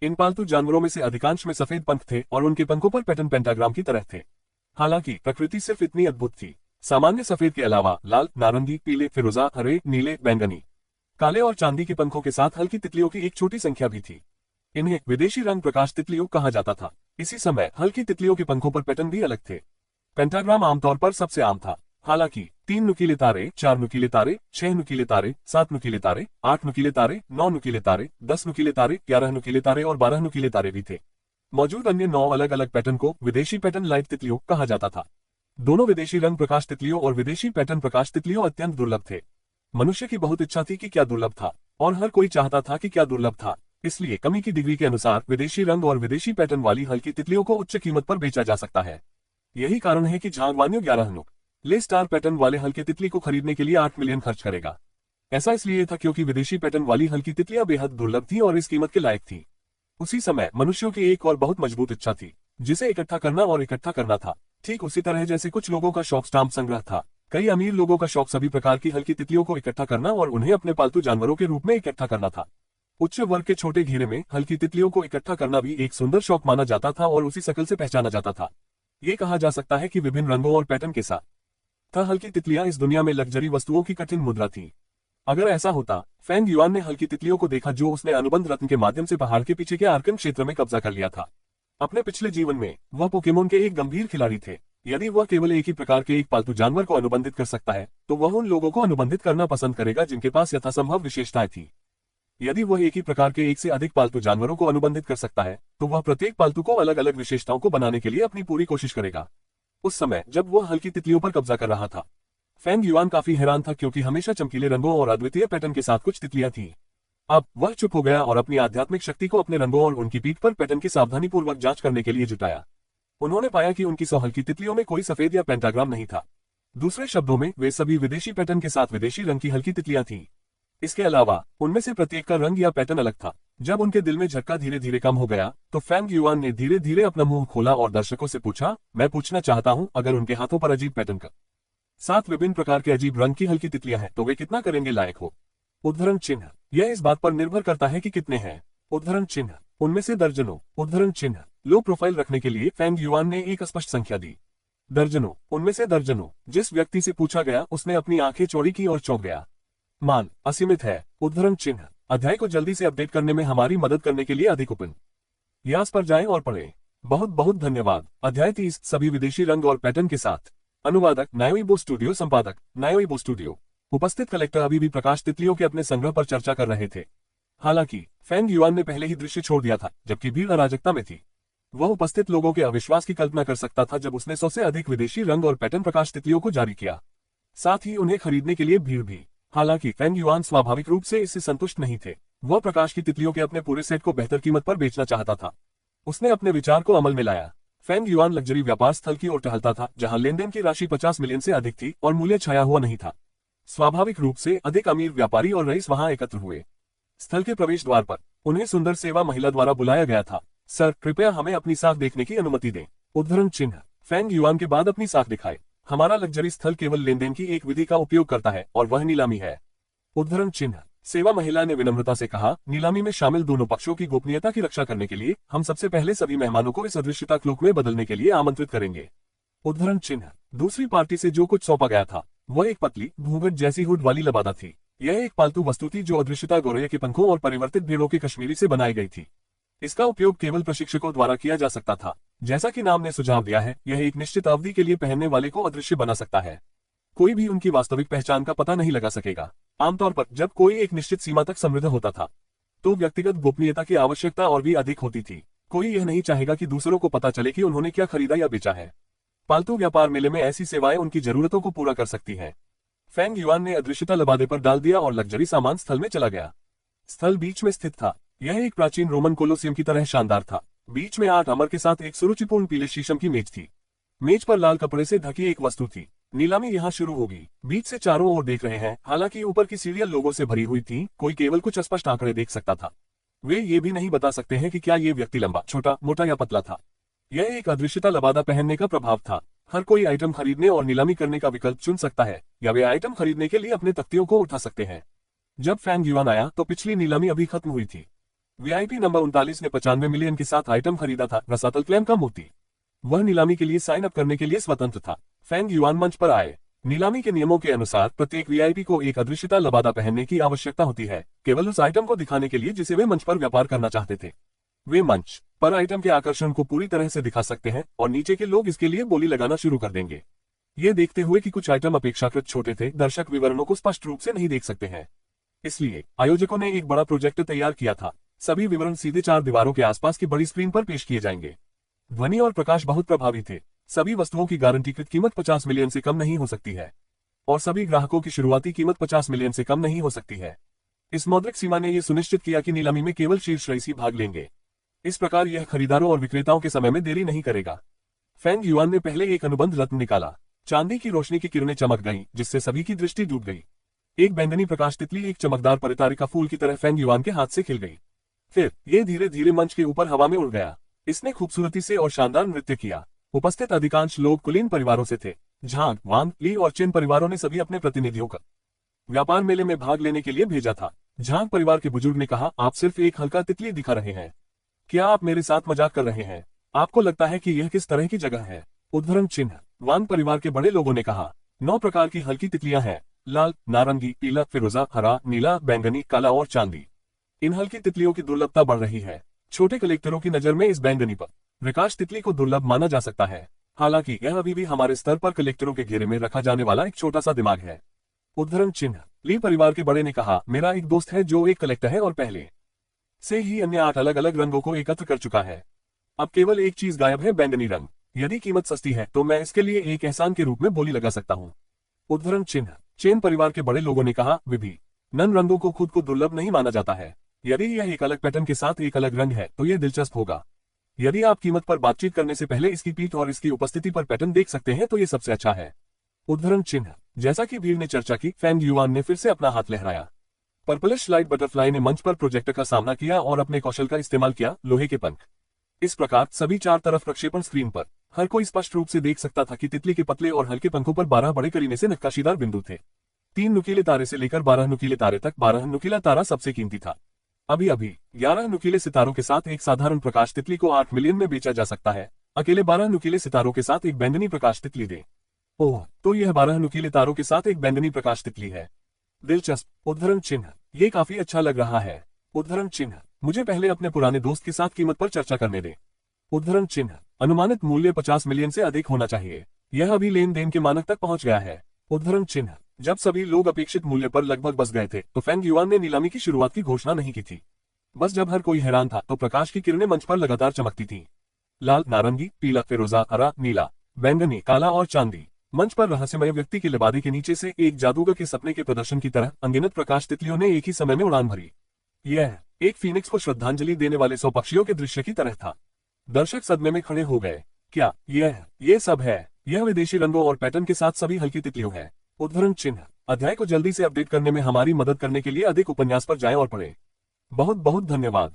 इन पालतू जानवरों में से अधिकांश में सफेद पंख थे और उनके पंखों पर पैटर्न पेंटाग्राम की तरह थे। हालांकि प्रकृति सिर्फ इतनी अद्भुत थी। सामान्य सफेद के अलावा लाल, नारंगी, पीले, फिरोजा, हरे, नीले, बैंगनी, काले और चांदी के पंखों के साथ हल्की तितलियों की एक छोटी संख्या भी थी। इन्हें विदेशी रंग प्रकाश तितलियों कहा जाता था। इसी समय हल्की तितलियों के पंखों पर पैटर्न भी अलग थे। पेंटाग्राम आमतौर पर सबसे आम था। हालांकि 3 नुकीले तारे, 4 नुकीले तारे, 6 नुकीले तारे, 7 नुकीले तारे, 8 नुकीले तारे, 9 नुकीले तारे, 10 नुकीले तारे, 11 नुकीले तारे और 12 नुकीले तारे भी थे। मौजूद अन्य 9 अलग अलग पैटर्न को विदेशी पैटर्न लाइट तितलियों कहा जाता था। दोनों विदेशी रंग प्रकाश तितलियों और विदेशी पैटर्न प्रकाश तितलियों अत्यंत दुर्लभ थे। मनुष्य की बहुत इच्छा थी कि क्या दुर्लभ था, और हर कोई चाहता था कि क्या दुर्लभ था। इसलिए कमी की डिग्री के अनुसार विदेशी रंग और विदेशी पैटर्न वाली हल्की तितलियों को उच्च कीमत पर बेचा जा सकता है। यही कारण है कि झांगवान्यू 11 नुक ले स्टार पैटर्न वाले हल्के तितली को खरीदने के लिए 8 मिलियन खर्च करेगा। ऐसा इसलिए था क्योंकि विदेशी पैटर्न वाली हल्की तितलियां बेहद दुर्लभ थी और इस कीमत के लायक थी। उसी समय मनुष्यों की एक और बहुत मजबूत इच्छा थी, जिसे इकट्ठा करना और इकट्ठा करना था। ठीक उसी तरह जैसे कुछ लोगों का शौक स्टाम्प संग्रह था, कई अमीर लोगों का शौक सभी प्रकार की हल्की तितलियों को इकट्ठा करना और उन्हें अपने पालतू जानवरों के रूप में इकट्ठा करना था। उच्च वर्ग के छोटे घेरे में हल्की तितलियों को इकट्ठा करना भी एक सुंदर शौक माना जाता था और उसी शक्ल से पहचाना जाता था। ये कहा जा सकता है कि विभिन्न रंगों और पैटर्न के साथ हल्की तितलियां इस दुनिया में लग्जरी वस्तुओं की कठिन मुद्रा थी। अगर ऐसा होता, फेंग युआन ने हल्की तितलियों को देखा जो उसने अनुबंध रत्न के माध्यम से पहाड़ के पीछे के आर्कन क्षेत्र में कब्जा कर लिया था। अपने पिछले जीवन में वह पोकेमोन के एक गंभीर खिलाड़ी थे। यदि वह केवल एक ही प्रकार के एक पालतू जानवर को अनुबंधित कर सकता है, तो वह उन लोगों को अनुबंधित करना पसंद करेगा जिनके पास यथासंभव विशेषताएं थी। यदि वह एक ही प्रकार के एक से अधिक पालतू जानवरों को अनुबंधित कर सकता है, तो वह प्रत्येक पालतू को अलग अलग विशेषताओं को बनाने के लिए अपनी पूरी कोशिश करेगा। उस समय जब वह हल्की तितलियों पर कब्जा कर रहा था, फेंग युआन काफी हैरान था क्योंकि हमेशा चमकीले रंगों और अद्वितीय पैटर्न के साथ कुछ तितलियां थीं। अब वह चुप हो गया और अपनी आध्यात्मिक शक्ति को अपने रंगों और उनकी पीठ पर पैटर्न की सावधानीपूर्वक जांच करने के लिए जुटाया। उन्होंने पाया कि उनकी 100 हल्की तितलियों में कोई सफेद या पेंटाग्राम नहीं था। दूसरे शब्दों में वे सभी विदेशी पैटर्न के साथ विदेशी रंग की हल्की तितलियां थीं। इसके अलावा उनमें से प्रत्येक का रंग या पैटर्न अलग था। जब उनके दिल में झटका धीरे धीरे कम हो गया, तो फेंग युआन ने धीरे धीरे अपना मुंह खोला और दर्शकों से पूछा, मैं पूछना चाहता हूं, अगर उनके हाथों पर अजीब पैटर्न का 7 विभिन्न प्रकार के अजीब रंग की हल्की तितलियां हैं, तो वे कितना करेंगे लायक हो? उद्धरण चिन्ह। यह इस बात पर निर्भर करता है कि कितने हैं। उद्धरण चिन्ह। उनमें से दर्जनों। उद्धरण चिन्ह। लो प्रोफाइल रखने के लिए फेंग युआन ने एक स्पष्ट संख्या दी। दर्जनों। उनमें से दर्जनों। जिस व्यक्ति से पूछा गया उसने अपनी आंखें चौड़ी की और चौंक गया। मान असीमित है। उद्धरण चिन्ह। अध्याय को जल्दी से अपडेट करने में हमारी मदद करने के लिए अधिक उपन्यास पर जाएं और पढ़ें। बहुत बहुत धन्यवाद। अध्याय 30 सभी विदेशी रंग और पैटर्न के साथ। अनुवादक नायोइबो स्टूडियो, संपादक नायोइबो स्टूडियो। उपस्थित कलेक्टर अभी भी प्रकाश तितलियों के अपने संग्रह पर चर्चा कर रहे थे। हालांकि फेंग युआन ने पहले ही दृश्य छोड़ दिया था, जबकि भीड़ अराजकता में थी। वह उपस्थित लोगों के अविश्वास की कल्पना कर सकता था जब उसने 100 से अधिक विदेशी रंग और पैटर्न प्रकाश तितलियों को जारी किया, साथ ही उन्हें खरीदने के लिए भीड़ भी। हालांकि फेंग युआन स्वाभाविक रूप से इससे संतुष्ट नहीं थे। वह प्रकाश की तितलियों के अपने पूरे सेट को बेहतर कीमत पर बेचना चाहता था। उसने अपने विचार को अमल में लाया। फेंग युआन लग्जरी व्यापार स्थल की ओर टहलता था, जहां लेनदेन की राशि 50 मिलियन से अधिक थी और मूल्य छाया हुआ नहीं था। स्वाभाविक रूप से अधिक अमीर व्यापारी और रईस वहां एकत्र हुए। स्थल के प्रवेश द्वार पर उन्हें सुंदर सेवा महिला द्वारा बुलाया गया था। सर, कृपया हमें अपनी साख देखने की अनुमति दें। उद्धरण चिन्ह। फेंग युआन के बाद अपनी साख दिखाए। हमारा लग्जरी स्थल केवल लेनदेन की एक विधि का उपयोग करता है और वह नीलामी है। उद्धरण चिन्ह। सेवा महिला ने विनम्रता से कहा, नीलामी में शामिल दोनों पक्षों की गोपनीयता की रक्षा करने के लिए हम सबसे पहले सभी मेहमानों को इस अदृश्यता क्लोक में बदलने के लिए आमंत्रित करेंगे। उद्धरण चिन्ह। दूसरी पार्टी से जो कुछ सौंपा गया था वह एक पतली घूंघट जैसी हुड वाली लबादा थी। यह एक पालतू वस्तु थी जो अदृश्यता गोरैया के पंखों और परिवर्तित भेड़ों की कश्मीरी से बनाई गई थी। इसका उपयोग केवल प्रशिक्षकों द्वारा किया जा सकता था। जैसा कि नाम ने सुझाव दिया है, यह एक निश्चित अवधि के लिए पहनने वाले को अदृश्य बना सकता है। कोई भी उनकी वास्तविक पहचान का पता नहीं लगा सकेगा। आमतौर पर जब कोई एक निश्चित सीमा तक समृद्ध होता था, तो व्यक्तिगत गोपनीयता की आवश्यकता और भी अधिक होती थी। कोई यह नहीं चाहेगा कि दूसरों को पता चले कि उन्होंने क्या खरीदा या बेचा है। पालतू व्यापार मेले में ऐसी सेवाएं उनकी जरूरतों को पूरा कर सकती हैं। फेंग युआन ने अदृश्यता लबादे पर डाल दिया और लग्जरी सामान स्थल में चला गया। स्थल बीच में स्थित था। यह एक प्राचीन रोमन कोलोसियम की तरह शानदार था। बीच में 8 अमर के साथ एक सुरुचिपूर्ण पीले शीशम की मेज थी। मेज पर लाल कपड़े से ढकी एक वस्तु थी। नीलामी यहाँ शुरू होगी। बीच से चारों ओर देख रहे हैं। हालांकि ऊपर की सीढ़ियां लोगों से भरी हुई थी, कोई केवल कुछ स्पष्ट आंकड़े देख सकता था। वे ये भी नहीं बता सकते हैं कि क्या ये व्यक्ति लंबा, छोटा, मोटा या पतला था। यह एक अदृश्यता लबादा पहनने का प्रभाव था। हर कोई आइटम खरीदने और नीलामी करने का विकल्प चुन सकता है, या वे आइटम खरीदने के लिए अपने तख्तियों को उठा सकते हैं। जब फेंग युआन आया तो पिछली नीलामी अभी खत्म हुई थी। वीआईपी नंबर 39 ने 95 मिलियन के साथ आइटम खरीदा था। रसातल क्लेम का मोती, वह नीलामी के लिए साइन अप करने के लिए स्वतंत्र था। फेंग युआन मंच पर आए। नीलामी के नियमों के अनुसार प्रत्येक वीआईपी को एक अदृश्यता लबादा पहनने की आवश्यकता होती है, केवल उस आइटम को दिखाने के लिए जिसे वे मंच पर व्यापार करना चाहते थे। वे मंच पर आइटम के आकर्षण को पूरी तरह से दिखा सकते हैं और नीचे के लोग इसके लिए बोली लगाना शुरू कर देंगे। ये देखते हुए कि कुछ आइटम अपेक्षाकृत छोटे थे, दर्शक विवरणों को स्पष्ट रूप से नहीं देख सकते हैं। इसलिए आयोजकों ने एक बड़ा प्रोजेक्टर तैयार किया था। सभी विवरण सीधे चार दीवारों के आसपास की बड़ी स्क्रीन पर पेश किए जाएंगे। ध्वनि और प्रकाश बहुत प्रभावी थे। सभी वस्तुओं की गारंटीकृत कीमत 50 मिलियन से कम नहीं हो सकती है और सभी ग्राहकों की शुरुआती कीमत 50 मिलियन से कम नहीं हो सकती है। इस मौद्रिक सीमा ने यह सुनिश्चित किया कि नीलामी में केवल शीर्ष रईसी भाग लेंगे। इस प्रकार यह खरीदारों और विक्रेताओं के समय में देरी नहीं करेगा। फेंग युआन ने पहले एक अनुबंध रत्न निकाला। चांदी की रोशनी की किरणें चमक गईं, जिससे सभी की दृष्टि डूब गई। एक बैंगनी प्रकाश तितली एक चमकदार परितारिका फूल की तरह फेंग युआन के हाथ से खिल गई। फिर ये धीरे धीरे मंच के ऊपर हवा में उड़ गया। इसने खूबसूरती से और शानदार नृत्य किया। उपस्थित अधिकांश लोग कुलीन परिवारों से थे। झांग, वांग, ली और चेन परिवारों ने सभी अपने प्रतिनिधियों का व्यापार मेले में भाग लेने के लिए भेजा था। झांग परिवार के बुजुर्ग ने कहा, आप सिर्फ एक हल्का तितली दिखा रहे हैं। क्या आप मेरे साथ मजाक कर रहे हैं? आपको लगता है कि यह किस तरह की जगह है? उद्धरण चिन्ह। वांग परिवार के बड़े लोगों ने कहा, 9 प्रकार की हल्की तितलियां हैं, लाल, नारंगी, पीला, फिरोजा, हरा, नीला, बैंगनी, काला और चांदी। इन हल्की तितलियों की दुर्लभता बढ़ रही है। छोटे कलेक्टरों की नजर में इस बैंगनी पर प्रकाश तितली को दुर्लभ माना जा सकता है। हालांकि यह अभी भी हमारे स्तर पर कलेक्टरों के घेरे में रखा जाने वाला एक छोटा सा दिमाग है। उद्धरण चिन्ह। ली परिवार के बड़े ने कहा, मेरा एक दोस्त है जो एक कलेक्टर है और पहले से ही अन्य 8 अलग अलग रंगों को एकत्र कर चुका है। अब केवल एक चीज गायब है, बैंगनी रंग। यदि कीमत सस्ती है तो मैं इसके लिए एक एहसान के रूप में बोली लगा सकता हूँ। उद्धरण चिन्ह। चेन परिवार के बड़े लोगों ने कहा, विभिन्न रंगों को खुद को दुर्लभ नहीं माना जाता है। यदि यह एक अलग पैटर्न के साथ एक अलग रंग है तो यह दिलचस्प होगा। यदि आप कीमत पर बातचीत करने से पहले इसकी पीठ और इसकी उपस्थिति पर पैटर्न देख सकते हैं तो यह सबसे अच्छा है। उद्धरण चिन्ह। जैसा कि भीड़ ने चर्चा की, फेंग युआन ने फिर से अपना हाथ लहराया। पर्पलिश लाइट बटरफ्लाई ने मंच पर प्रोजेक्टर का सामना किया और अपने कौशल का इस्तेमाल किया, लोहे के पंख। इस प्रकार सभी 4 तरफ प्रक्षेपण स्क्रीन पर हर कोई स्पष्ट रूप से देख सकता था कि तितली के पतले और हल्के पंखों पर 12 बड़े करीने से नक्काशीदार बिंदु थे। 3 नुकीले तारे से लेकर 12 नुकीले तारे तक। 12 नुकीला तारा सबसे कीमती था। अभी 11 नुकीले सितारों के साथ एक साधारण प्रकाश तितली को 8 मिलियन में बेचा जा सकता है। अकेले 12 नुकीले सितारों के साथ एक बैंगनी प्रकाश तितली दे। ओह, तो यह 12 नुकीले तारों के साथ एक बैंगनी प्रकाश तितली है। दिलचस्प। उद्धरण चिन्ह। ये काफी अच्छा लग रहा है। उद्धरण चिन्ह। मुझे पहले अपने पुराने दोस्त के साथ कीमत पर चर्चा करने दें। उद्धरण चिन्ह। अनुमानित मूल्य 50 मिलियन से अधिक होना चाहिए। यह अभी लेन देन के मानक तक पहुंच गया है। उद्धरण चिन्ह। जब सभी लोग अपेक्षित मूल्य पर लगभग बस गए थे तो फेंग युआन ने नीलामी की शुरुआत की घोषणा नहीं की थी। बस जब हर कोई हैरान था तो प्रकाश की किरणें मंच पर लगातार चमकती थीं। लाल, नारंगी, पीला, फिरोजा, हरा, नीला, बैंगनी, काला और चांदी। मंच पर रहस्यमय व्यक्ति के लिबादे के नीचे से एक जादूगर के सपने के प्रदर्शन की तरह अनगिनत प्रकाश तितलियों ने एक ही समय में उड़ान भरी। यह एक फीनिक्स को श्रद्धांजलि देने वाले 100 पक्षियों के दृश्य की तरह था। दर्शक सदमे में खड़े हो गए। क्या ये सब है? यह विदेशी रंगों और पैटर्न के साथ सभी हल्की तितलियों है। उद्धरण चिन्ह। अध्याय को जल्दी से अपडेट करने में हमारी मदद करने के लिए अधिक उपन्यास पर जाएं और पढ़ें। बहुत बहुत धन्यवाद।